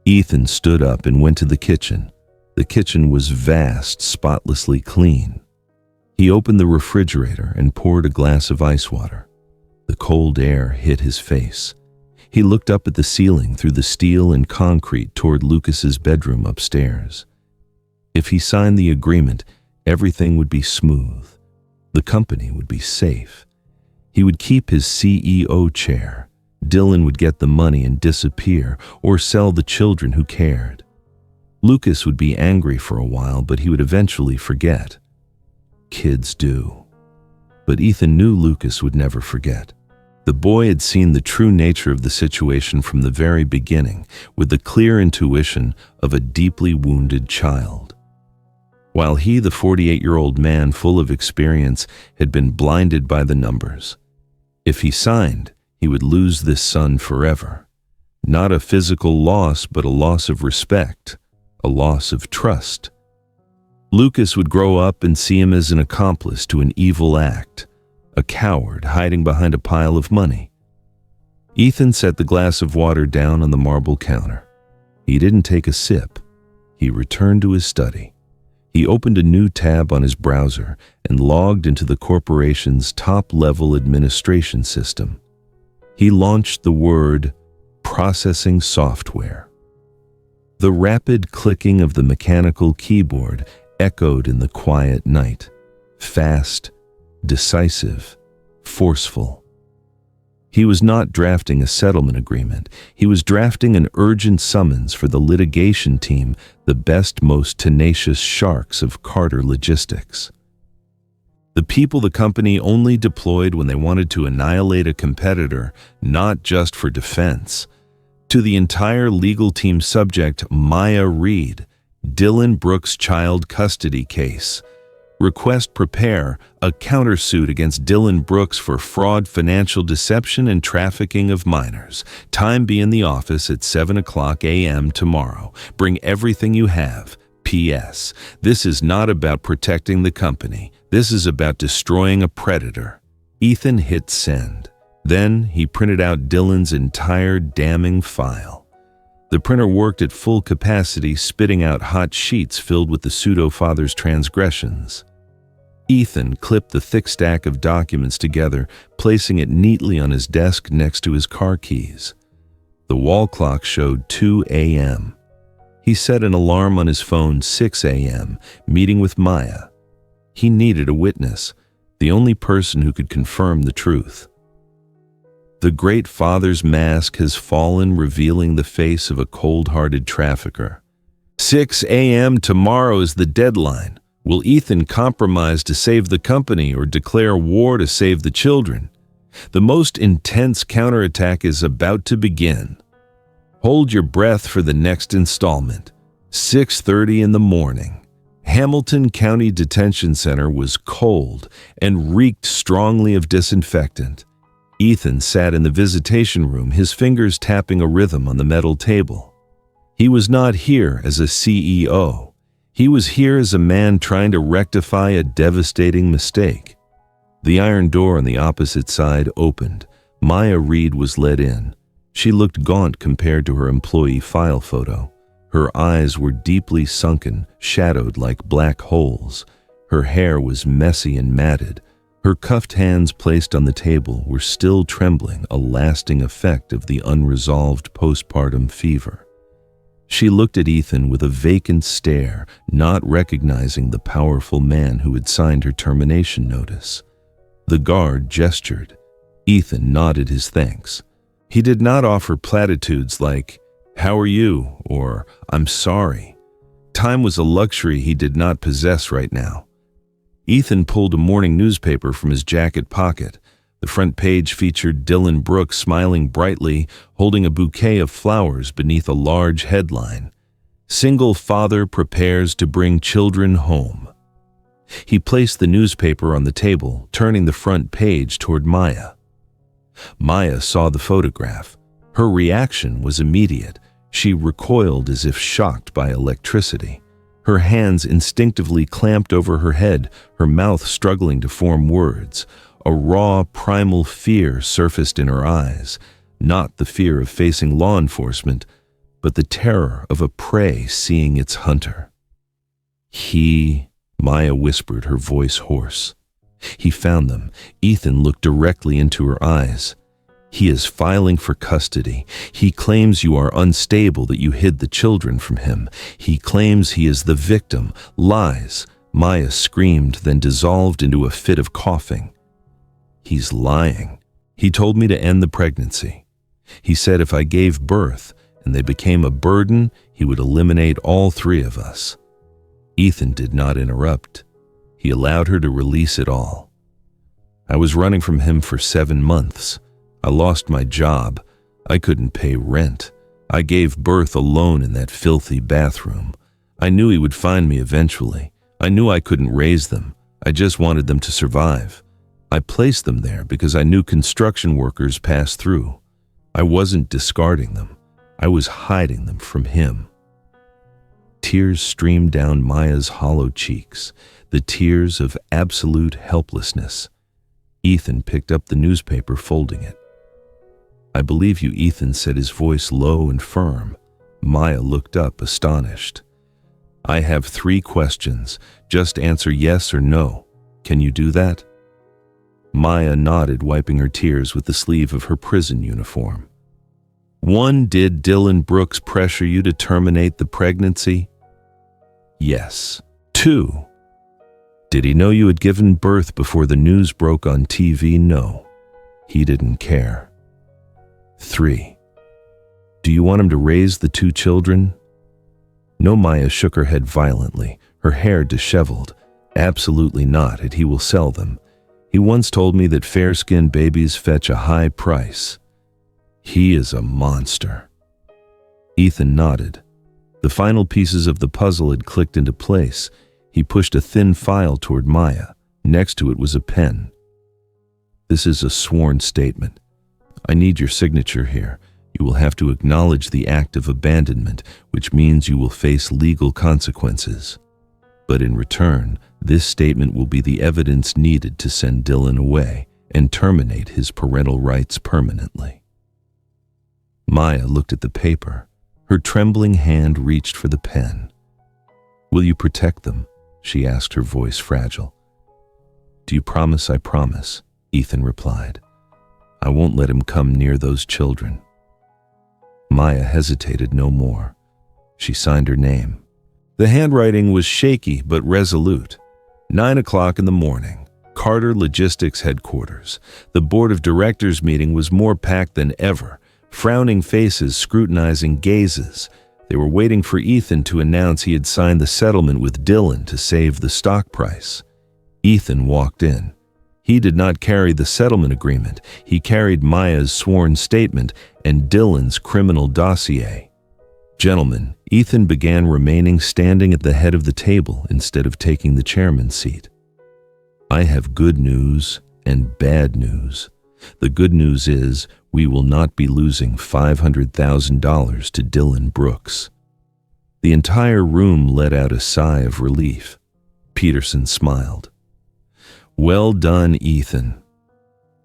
Ethan stood up and went to the kitchen. The kitchen was vast, spotlessly clean. He opened the refrigerator and poured a glass of ice water. The cold air hit his face. He looked up at the ceiling through the steel and concrete toward Lucas's bedroom upstairs. If he signed the agreement, everything would be smooth. The company would be safe. He would keep his CEO chair. Dylan would get the money and disappear, or sell the children who cared. Lucas would be angry for a while, but he would eventually forget. Kids do. But Ethan knew Lucas would never forget. The boy had seen the true nature of the situation from the very beginning, with the clear intuition of a deeply wounded child. While he, the 48-year-old man full of experience, had been blinded by the numbers. If he signed, he would lose this son forever. Not a physical loss, but a loss of respect, a loss of trust. Lucas would grow up and see him as an accomplice to an evil act, a coward hiding behind a pile of money. Ethan set the glass of water down on the marble counter. He didn't take a sip. He returned to his study. He opened a new tab on his browser and logged into the corporation's top-level administration system. He launched the word processing software. The rapid clicking of the mechanical keyboard echoed in the quiet night. Fast, decisive, forceful. He was not drafting a settlement agreement. He was drafting an urgent summons for the litigation team, the best, most tenacious sharks of Carter Logistics. The people the company only deployed when they wanted to annihilate a competitor, not just for defense. To the entire legal team subject, Maya Reed, Dylan Brooks' child custody case. Request prepare a countersuit against Dylan Brooks for fraud, financial deception, and trafficking of minors. Time be in the office at 7:00 a.m. tomorrow. Bring everything you have. P.S. This is not about protecting the company. This is about destroying a predator. Ethan hit send. Then he printed out Dylan's entire damning file. The printer worked at full capacity, spitting out hot sheets filled with the pseudo-father's transgressions. Ethan clipped the thick stack of documents together, placing it neatly on his desk next to his car keys. The wall clock showed 2 a.m. He set an alarm on his phone, 6 a.m., meeting with Maya. He needed a witness, the only person who could confirm the truth. The great father's mask has fallen, revealing the face of a cold-hearted trafficker. 6 a.m. tomorrow is the deadline. Will Ethan compromise to save the company or declare war to save the children? The most intense counterattack is about to begin. Hold your breath for the next installment. 6:30 in the morning. Hamilton County Detention Center was cold and reeked strongly of disinfectant. Ethan sat in the visitation room, his fingers tapping a rhythm on the metal table. He was not here as a CEO. He was here as a man trying to rectify a devastating mistake. The iron door on the opposite side opened. Maya Reed was let in. She looked gaunt compared to her employee file photo. Her eyes were deeply sunken, shadowed like black holes. Her hair was messy and matted. Her cuffed hands placed on the table were still trembling, a lasting effect of the unresolved postpartum fever. She looked at Ethan with a vacant stare, not recognizing the powerful man who had signed her termination notice. The guard gestured. Ethan nodded his thanks. He did not offer platitudes like, "How are you?" or "I'm sorry." Time was a luxury he did not possess right now. Ethan pulled a morning newspaper from his jacket pocket. The front page featured Dylan Brooks smiling brightly, holding a bouquet of flowers beneath a large headline. "Single father prepares to bring children home." He placed the newspaper on the table, turning the front page toward Maya. Maya saw the photograph. Her reaction was immediate. She recoiled as if shocked by electricity. Her hands instinctively clamped over her head, her mouth struggling to form words. A raw, primal fear surfaced in her eyes, not the fear of facing law enforcement, but the terror of a prey seeing its hunter. Maya whispered, her voice hoarse. He found them. Ethan looked directly into her eyes. "He is filing for custody. He claims you are unstable, that you hid the children from him. He claims he is the victim. Lies." Maya screamed, then dissolved into a fit of coughing. "He's lying. He told me to end the pregnancy. He said if I gave birth and they became a burden, he would eliminate all three of us." Ethan did not interrupt. He allowed her to release it all. "I was running from him for 7 months. I lost my job. I couldn't pay rent. I gave birth alone in that filthy bathroom. I knew he would find me eventually. I knew I couldn't raise them. I just wanted them to survive. I placed them there because I knew construction workers passed through. I wasn't discarding them. I was hiding them from him." Tears streamed down Maya's hollow cheeks, the tears of absolute helplessness. Ethan picked up the newspaper, folding it. "I believe you," Ethan said, his voice low and firm. Maya looked up, astonished. "I have 3 questions. Just answer yes or no. Can you do that?" Maya nodded, wiping her tears with the sleeve of her prison uniform. 1. Did Dylan Brooks pressure you to terminate the pregnancy? Yes. 2. Did he know you had given birth before the news broke on TV? No. He didn't care. 3. Do you want him to raise the 2 children? No. Maya shook her head violently, her hair disheveled. Absolutely not, and he will sell them. He once told me that fair-skinned babies fetch a high price. He is a monster. Ethan nodded. The final pieces of the puzzle had clicked into place. He pushed a thin file toward Maya. Next to it was a pen. "This is a sworn statement. I need your signature here. You will have to acknowledge the act of abandonment, which means you will face legal consequences. But in return, this statement will be the evidence needed to send Dylan away and terminate his parental rights permanently." Maya looked at the paper. Her trembling hand reached for the pen. "Will you protect them?" she asked, her voice fragile. "Do you promise?" "I promise," Ethan replied. "I won't let him come near those children." Maya hesitated no more. She signed her name. The handwriting was shaky but resolute. 9 o'clock in the morning, Carter Logistics headquarters. The board of directors meeting was more packed than ever, frowning faces, scrutinizing gazes. They were waiting for Ethan to announce he had signed the settlement with Dylan to save the stock price. Ethan walked in. He did not carry the settlement agreement. He carried Maya's sworn statement and Dylan's criminal dossier. "Gentlemen," Ethan began, remaining standing at the head of the table instead of taking the chairman's seat. "I have good news and bad news. The good news is we will not be losing $500,000 to Dylan Brooks." The entire room let out a sigh of relief. Peterson smiled. "Well done, Ethan.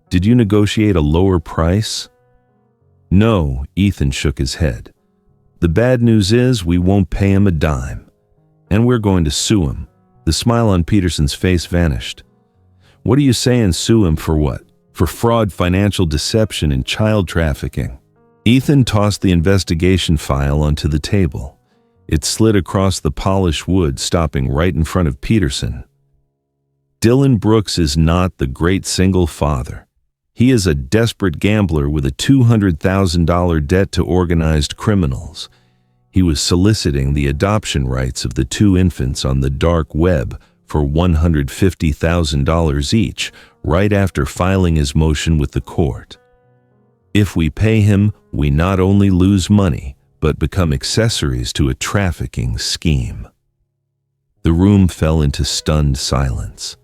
Did you negotiate a lower price?" "No," Ethan shook his head. "The bad news is we won't pay him a dime. And we're going to sue him." The smile on Peterson's face vanished. "What are you saying, sue him for what? For fraud, financial deception, and child trafficking?" Ethan tossed the investigation file onto the table. It slid across the polished wood, stopping right in front of Peterson. "Dylan Brooks is not the great single father. He is a desperate gambler with a $200,000 debt to organized criminals. He was soliciting the adoption rights of the 2 infants on the dark web for $150,000 each, right after filing his motion with the court. If we pay him, we not only lose money, but become accessories to a trafficking scheme." The room fell into stunned silence.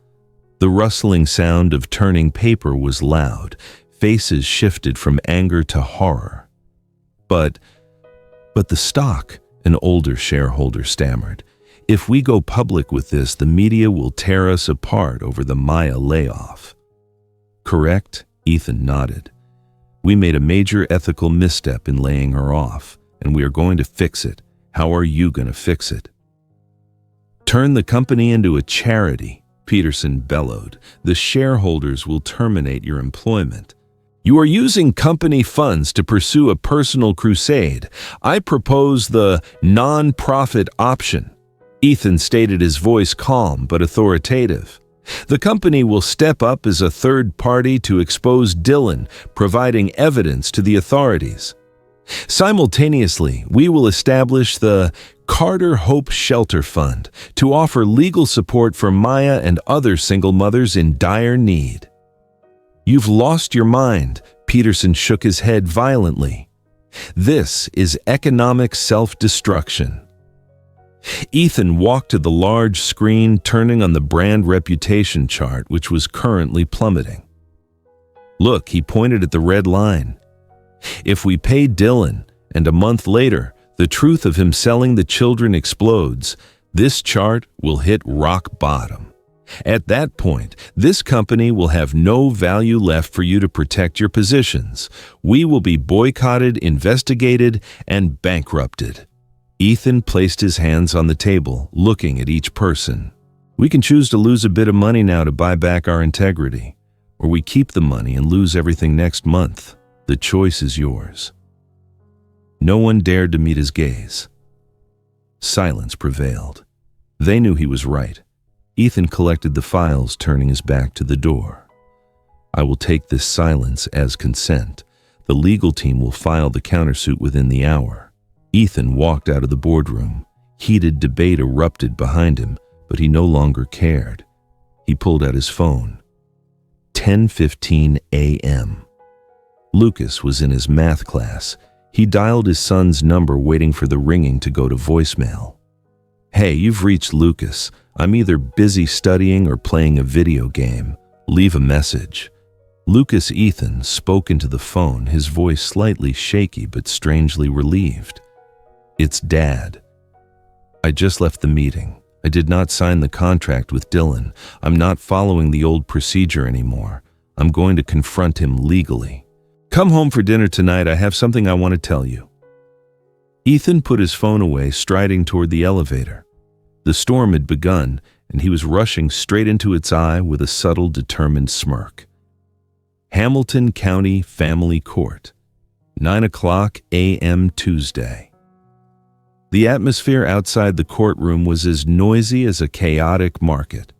The rustling sound of turning paper was loud. Faces shifted from anger to horror. But the stock," an older shareholder stammered. "If we go public with this, the media will tear us apart over the Maya layoff." "Correct," Ethan nodded. "We made a major ethical misstep in laying her off, and we are going to fix it. How are you going to fix it?" "Turn the company into a charity," Peterson bellowed. "The shareholders will terminate your employment. You are using company funds to pursue a personal crusade. I propose the non-profit option." Ethan stated, his voice calm but authoritative. "The company will step up as a third party to expose Dylan, providing evidence to the authorities. Simultaneously, we will establish the Carter Hope Shelter Fund to offer legal support for Maya and other single mothers in dire need." "You've lost your mind," Peterson shook his head violently. "This is economic self-destruction." Ethan walked to the large screen, turning on the brand reputation chart, which was currently plummeting. "Look," he pointed at the red line. "If we pay Dylan, and a month later, the truth of him selling the children explodes, this chart will hit rock bottom. At that point, this company will have no value left for you to protect your positions. We will be boycotted, investigated, and bankrupted." Ethan placed his hands on the table, looking at each person. "We can choose to lose a bit of money now to buy back our integrity, or we keep the money and lose everything next month. The choice is yours." No one dared to meet his gaze. Silence prevailed. They knew he was right. Ethan collected the files, turning his back to the door. "I will take this silence as consent. The legal team will file the countersuit within the hour." Ethan walked out of the boardroom. Heated debate erupted behind him, but he no longer cared. He pulled out his phone. 10:15 a.m. Lucas was in his math class. He dialed his son's number, waiting for the ringing to go to voicemail. "Hey, you've reached Lucas. I'm either busy studying or playing a video game. Leave a message." Lucas Ethan spoke into the phone, his voice slightly shaky but strangely relieved. "It's Dad. I just left the meeting. I did not sign the contract with Dylan. I'm not following the old procedure anymore. I'm going to confront him legally. Come home for dinner tonight. I have something I want to tell you." Ethan put his phone away, striding toward the elevator. The storm had begun, and he was rushing straight into its eye with a subtle, determined smirk. Hamilton County Family Court, 9:00 a.m. Tuesday. The atmosphere outside the courtroom was as noisy as a chaotic market.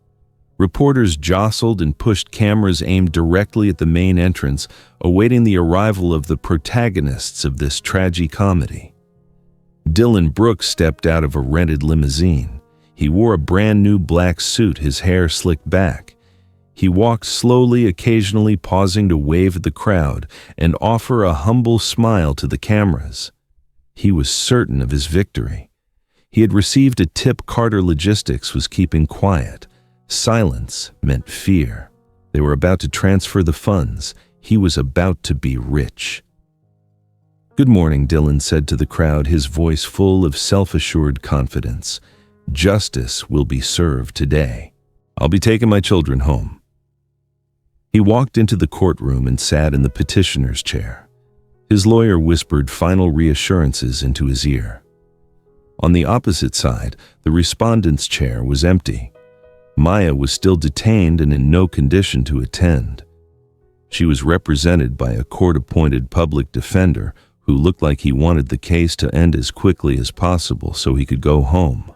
Reporters jostled and pushed cameras aimed directly at the main entrance, awaiting the arrival of the protagonists of this tragicomedy. Dylan Brooks stepped out of a rented limousine. He wore a brand new black suit, his hair slicked back. He walked slowly, occasionally pausing to wave at the crowd and offer a humble smile to the cameras. He was certain of his victory. He had received a tip Carter Logistics was keeping quiet. Silence meant fear. They were about to transfer the funds. He was about to be rich. "Good morning," Dylan said to the crowd, his voice full of self-assured confidence. "Justice will be served today. I'll be taking my children home." He walked into the courtroom and sat in the petitioner's chair. His lawyer whispered final reassurances into his ear. On the opposite side, the respondent's chair was empty. Maya was still detained and in no condition to attend. She was represented by a court-appointed public defender who looked like he wanted the case to end as quickly as possible so he could go home.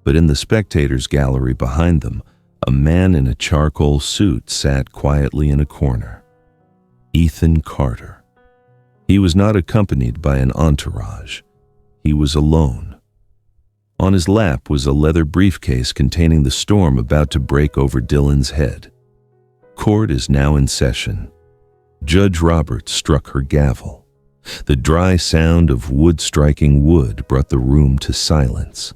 But in the spectators' gallery behind them, a man in a charcoal suit sat quietly in a corner. Ethan Carter. He was not accompanied by an entourage. He was alone. On his lap was a leather briefcase containing the storm about to break over Dylan's head. Court is now in session. Judge Roberts struck her gavel. The dry sound of wood striking wood brought the room to silence.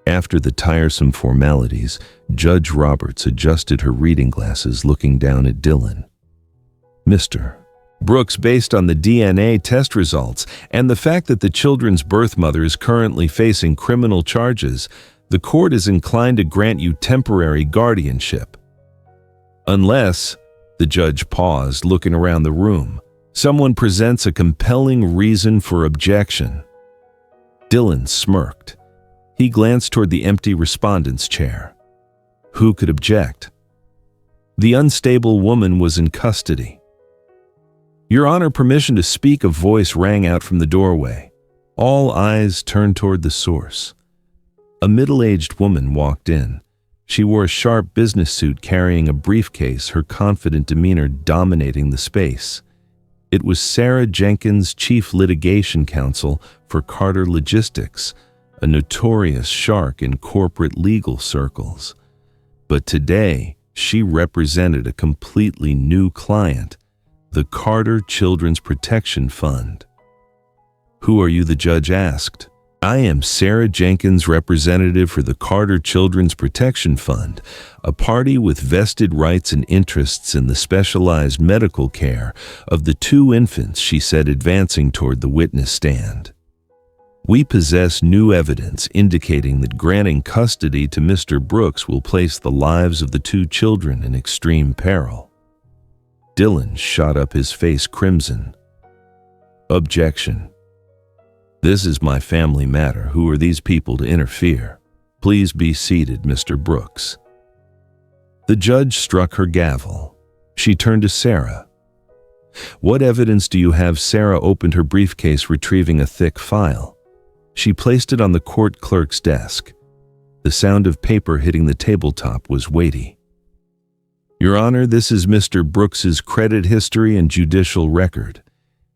After the tiresome formalities, Judge Roberts adjusted her reading glasses, looking down at Dylan. "Mr. Brooks, based on the DNA test results and the fact that the children's birth mother is currently facing criminal charges, the court is inclined to grant you temporary guardianship. Unless," the judge paused, looking around the room, "someone presents a compelling reason for objection." Dylan smirked. He glanced toward the empty respondent's chair. Who could object? The unstable woman was in custody. "Your Honor, permission to speak," a voice rang out from the doorway. All eyes turned toward the source. A middle-aged woman walked in. She wore a sharp business suit carrying a briefcase, her confident demeanor dominating the space. It was Sarah Jenkins, Chief Litigation Counsel for Carter Logistics, a notorious shark in corporate legal circles. But today, she represented a completely new client, the Carter Children's Protection Fund. "Who are you?" the judge asked. "I am Sarah Jenkins, representative for the Carter Children's Protection Fund, a party with vested rights and interests in the specialized medical care of the 2 infants," she said, advancing toward the witness stand. "We possess new evidence indicating that granting custody to Mr. Brooks will place the lives of the 2 children in extreme peril." Dylan shot up, his face crimson. "Objection. This is my family matter. Who are these people to interfere? Please be seated, Mr. Brooks." The judge struck her gavel. She turned to Sarah. "What evidence do you have?" Sarah opened her briefcase, retrieving a thick file. She placed it on the court clerk's desk. The sound of paper hitting the tabletop was weighty. "Your Honor, this is Mr. Brooks's credit history and judicial record.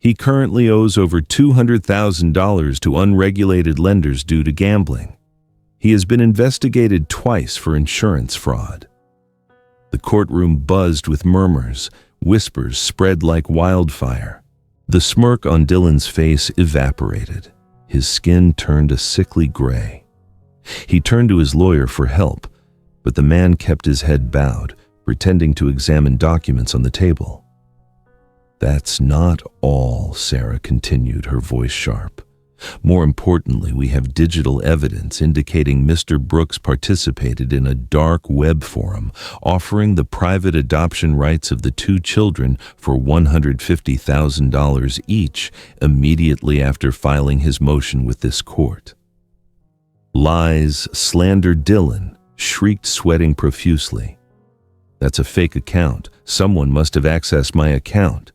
He currently owes over $200,000 to unregulated lenders due to gambling. He has been investigated twice for insurance fraud." The courtroom buzzed with murmurs. Whispers spread like wildfire. The smirk on Dylan's face evaporated. His skin turned a sickly gray. He turned to his lawyer for help, but the man kept his head bowed, pretending to examine documents on the table. "That's not all," Sarah continued, her voice sharp. More importantly, we have digital evidence indicating Mr. Brooks participated in a dark web forum offering the private adoption rights of the two children for $150,000 each immediately after filing his motion with this court. "Lies, slander Dylan," shrieked, sweating profusely. "That's a fake account. Someone must have accessed my account."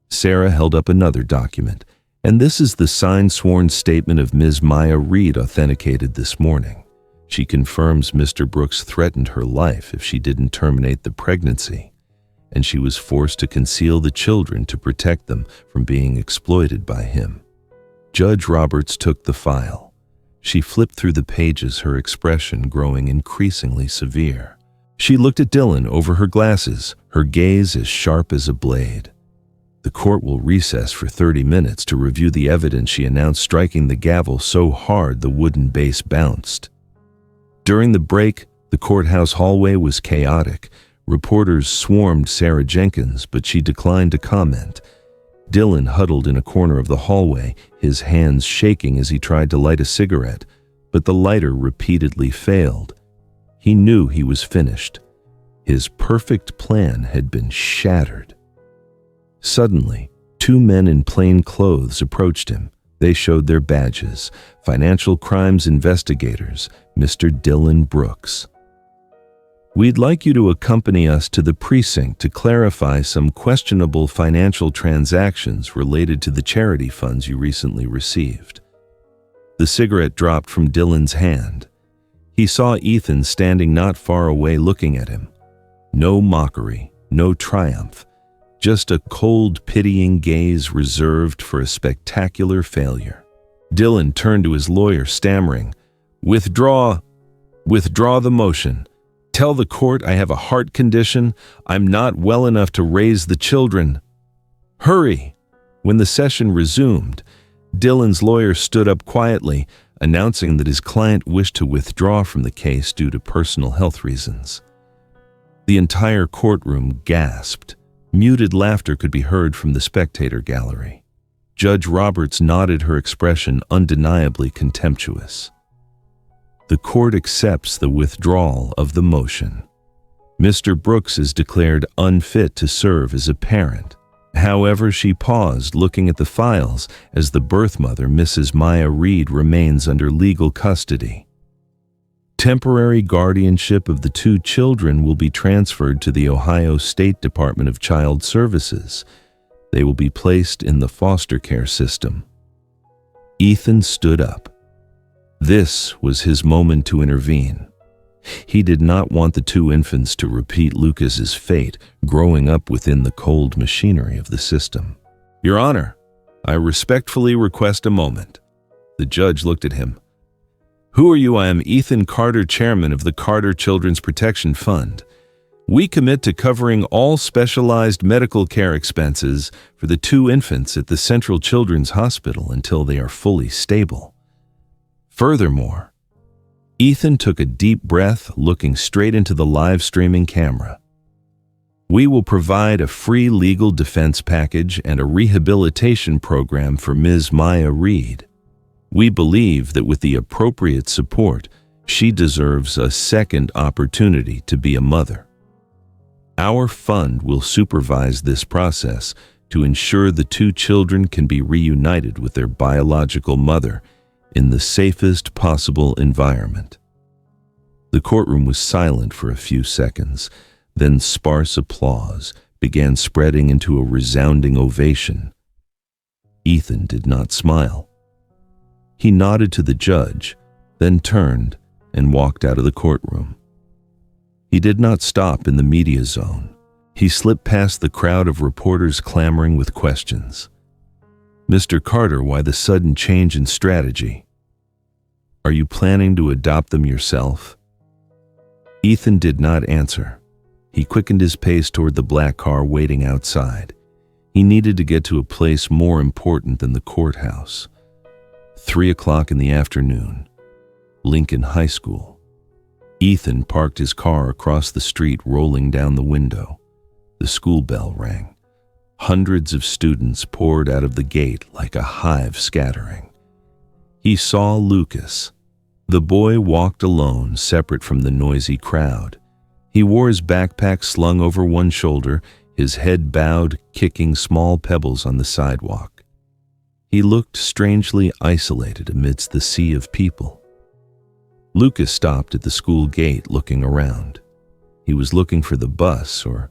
Sarah held up another document, and this is the signed sworn statement of Ms. Maya Reed authenticated this morning. She confirms Mr. Brooks threatened her life if she didn't terminate the pregnancy, and she was forced to conceal the children to protect them from being exploited by him. Judge Roberts took the file. She flipped through the pages, her expression growing increasingly severe. She looked at Dylan over her glasses, her gaze as sharp as a blade. "The court will recess for 30 minutes to review the evidence," she announced, striking the gavel so hard the wooden base bounced. During the break, the courthouse hallway was chaotic. Reporters swarmed Sarah Jenkins, but she declined to comment. Dylan huddled in a corner of the hallway, his hands shaking as he tried to light a cigarette, but the lighter repeatedly failed. He knew he was finished. His perfect plan had been shattered. Suddenly, two men in plain clothes approached him. They showed their badges: financial crimes investigators, Mr. Dylan Brooks. "We'd like you to accompany us to the precinct to clarify some questionable financial transactions related to the charity funds you recently received." The cigarette dropped from Dylan's hand. He saw Ethan standing not far away looking at him. No mockery, no triumph, just a cold, pitying gaze reserved for a spectacular failure. Dylan turned to his lawyer, stammering, Withdraw the motion. Tell the court I have a heart condition. I'm not well enough to raise the children. Hurry!" When the session resumed, Dylan's lawyer stood up quietly, announcing that his client wished to withdraw from the case due to personal health reasons. The entire courtroom gasped. Muted laughter could be heard from the spectator gallery. Judge Roberts nodded, her expression undeniably contemptuous. The court accepts the withdrawal of the motion. Mr. Brooks is declared unfit to serve as a parent. However, she paused, looking at the files, as the birth mother, Mrs. Maya Reed, remains under legal custody. Temporary guardianship of the two children will be transferred to the Ohio State Department of Child Services. They will be placed in the foster care system. Ethan stood up. This was his moment to intervene. He did not want the two infants to repeat Lucas's fate, growing up within the cold machinery of the system. "Your Honor, I respectfully request a moment." The judge looked at him. "Who are you?" "I am Ethan Carter, chairman of the Carter Children's Protection Fund. We commit to covering all specialized medical care expenses for the two infants at the Central Children's Hospital until they are fully stable. Furthermore," Ethan took a deep breath, looking straight into the live streaming camera, "we will provide a free legal defense package and a rehabilitation program for Ms. Maya Reed. We believe that with the appropriate support, she deserves a second opportunity to be a mother. Our fund will supervise this process to ensure the two children can be reunited with their biological mother in the safest possible environment." The courtroom was silent for a few seconds, then sparse applause began spreading into a resounding ovation. Ethan did not smile. He nodded to the judge, then turned and walked out of the courtroom. He did not stop in the media zone. He slipped past the crowd of reporters clamoring with questions. "Mr. Carter, why the sudden change in strategy? Are you planning to adopt them yourself?" Ethan did not answer. He quickened his pace toward the black car waiting outside. He needed to get to a place more important than the courthouse. 3:00 in the afternoon, Lincoln High School. Ethan parked his car across the street, rolling down the window. The school bell rang. Hundreds of students poured out of the gate like a hive scattering. He saw Lucas. The boy walked alone, separate from the noisy crowd. He wore his backpack slung over one shoulder, his head bowed, kicking small pebbles on the sidewalk. He looked strangely isolated amidst the sea of people. Lucas stopped at the school gate, looking around. He was looking for the bus, or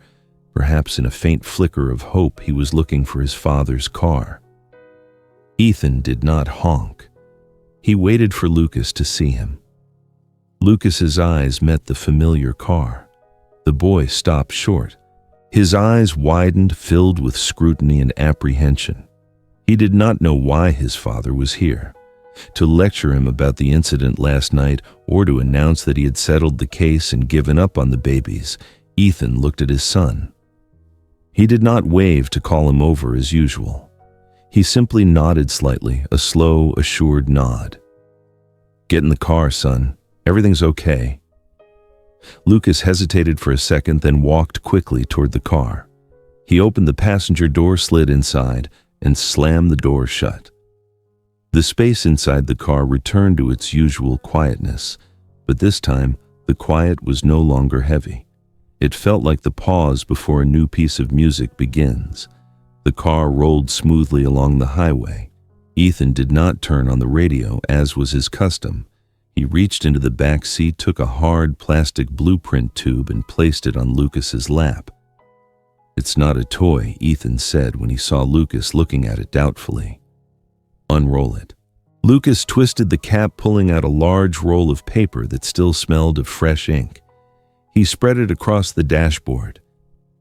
perhaps in a faint flicker of hope, he was looking for his father's car. Ethan did not honk. He waited for Lucas to see him. Lucas's eyes met the familiar car. The boy stopped short. His eyes widened, filled with scrutiny and apprehension. He did not know why his father was here. To lecture him about the incident last night, or to announce that he had settled the case and given up on the babies, Ethan looked at his son. He did not wave to call him over as usual. He simply nodded slightly, a slow, assured nod. "Get in the car, son. Everything's okay." Lucas hesitated for a second, then walked quickly toward the car. He opened the passenger door, slid inside, and slammed the door shut. The space inside the car returned to its usual quietness, but this time the quiet was no longer heavy. It felt like the pause before a new piece of music begins. The car rolled smoothly along the highway. Ethan did not turn on the radio, as was his custom. He reached into the back seat, took a hard plastic blueprint tube, and placed it on Lucas's lap. "It's not a toy," Ethan said when he saw Lucas looking at it doubtfully. "Unroll it." Lucas twisted the cap, pulling out a large roll of paper that still smelled of fresh ink. He spread it across the dashboard.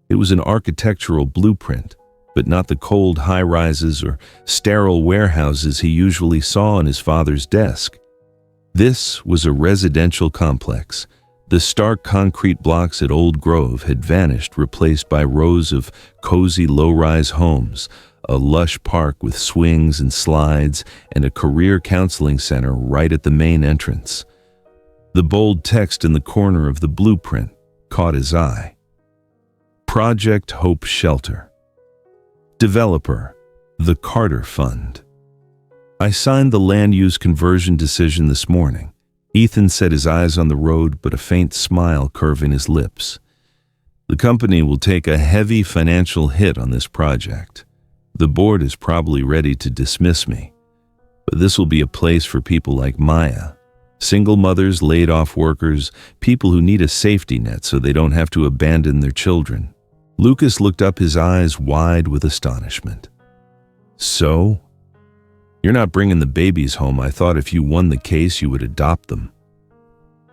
It was an architectural blueprint, but not the cold high-rises or sterile warehouses he usually saw on his father's desk. This was a residential complex. The stark concrete blocks at Old Grove had vanished, replaced by rows of cozy low-rise homes, a lush park with swings and slides, and a career counseling center right at the main entrance. The bold text in the corner of the blueprint caught his eye. Project Hope Shelter. Developer, the Carter Fund. "I signed the land use conversion decision this morning." Ethan set his eyes on the road, but a faint smile curving his lips. "The company will take a heavy financial hit on this project. The board is probably ready to dismiss me, but this will be a place for people like Maya. Single mothers, laid-off workers, people who need a safety net so they don't have to abandon their children." Lucas looked up, his eyes wide with astonishment. "So? You're not bringing the babies home. I thought if you won the case, you would adopt them."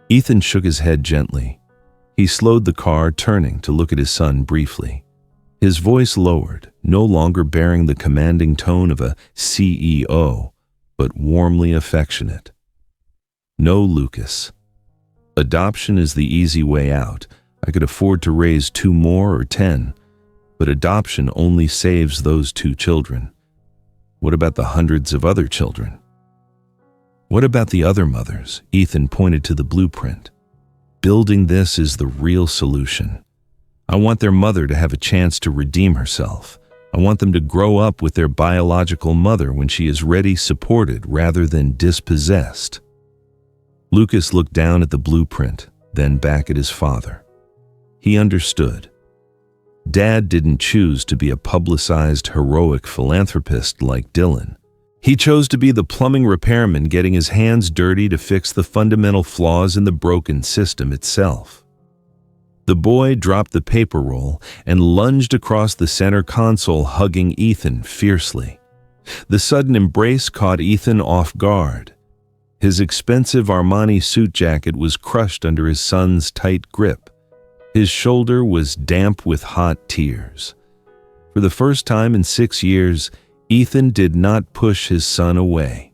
Ethan shook his head gently. He slowed the car, turning to look at his son briefly. His voice lowered, no longer bearing the commanding tone of a CEO, but warmly affectionate. "No, Lucas. Adoption is the easy way out. I could afford to raise 2 more or 10, but adoption only saves those 2 children. What about the hundreds of other children? What about the other mothers?" Ethan pointed to the blueprint. "Building this is the real solution. I want their mother to have a chance to redeem herself. I want them to grow up with their biological mother when she is ready, supported rather than dispossessed." Lucas looked down at the blueprint, then back at his father. He understood. Dad didn't choose to be a publicized, heroic philanthropist like Dylan. He chose to be the plumbing repairman, getting his hands dirty to fix the fundamental flaws in the broken system itself. The boy dropped the paper roll and lunged across the center console, hugging Ethan fiercely. The sudden embrace caught Ethan off guard. His expensive Armani suit jacket was crushed under his son's tight grip. His shoulder was damp with hot tears. For the first time in 6 years, Ethan did not push his son away.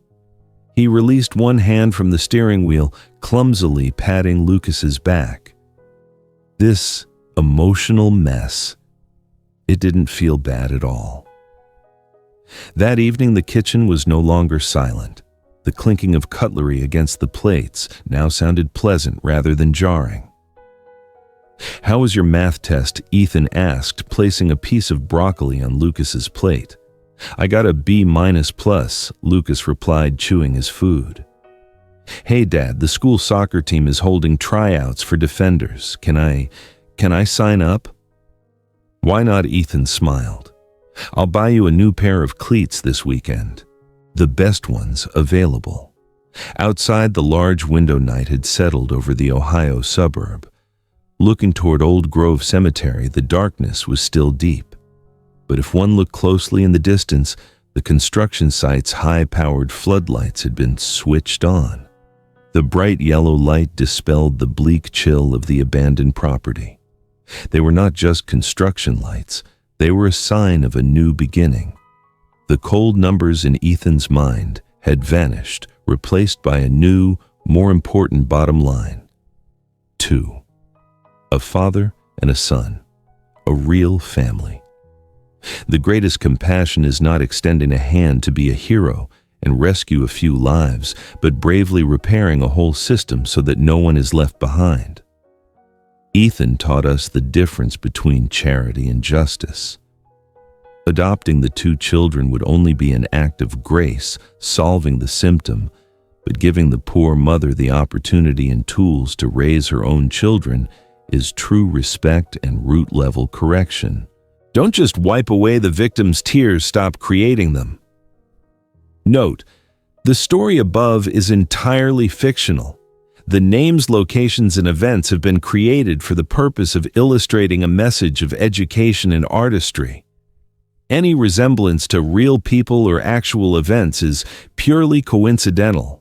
He released one hand from the steering wheel, clumsily patting Lucas's back. This emotional mess, it didn't feel bad at all. That evening, the kitchen was no longer silent. The clinking of cutlery against the plates now sounded pleasant rather than jarring. "How was your math test?" Ethan asked, placing a piece of broccoli on Lucas's plate. "I got a B-plus," Lucas replied, chewing his food. "Hey Dad, the school soccer team is holding tryouts for defenders. Can I sign up?" "Why not?" Ethan smiled. "I'll buy you a new pair of cleats this weekend. The best ones available." Outside, the large window night had settled over the Ohio suburb. Looking toward Old Grove Cemetery, the darkness was still deep. But if one looked closely in the distance, the construction site's high-powered floodlights had been switched on. The bright yellow light dispelled the bleak chill of the abandoned property. They were not just construction lights, they were a sign of a new beginning. The cold numbers in Ethan's mind had vanished, replaced by a new, more important bottom line. 2. A father and a son. A real family. The greatest compassion is not extending a hand to be a hero and rescue a few lives, but bravely repairing a whole system so that no one is left behind. Ethan taught us the difference between charity and justice. Adopting the 2 children would only be an act of grace, solving the symptom, but giving the poor mother the opportunity and tools to raise her own children is true respect and root-level correction. Don't just wipe away the victim's tears, stop creating them. Note, the story above is entirely fictional. The names, locations, and events have been created for the purpose of illustrating a message of education and artistry. Any resemblance to real people or actual events is purely coincidental.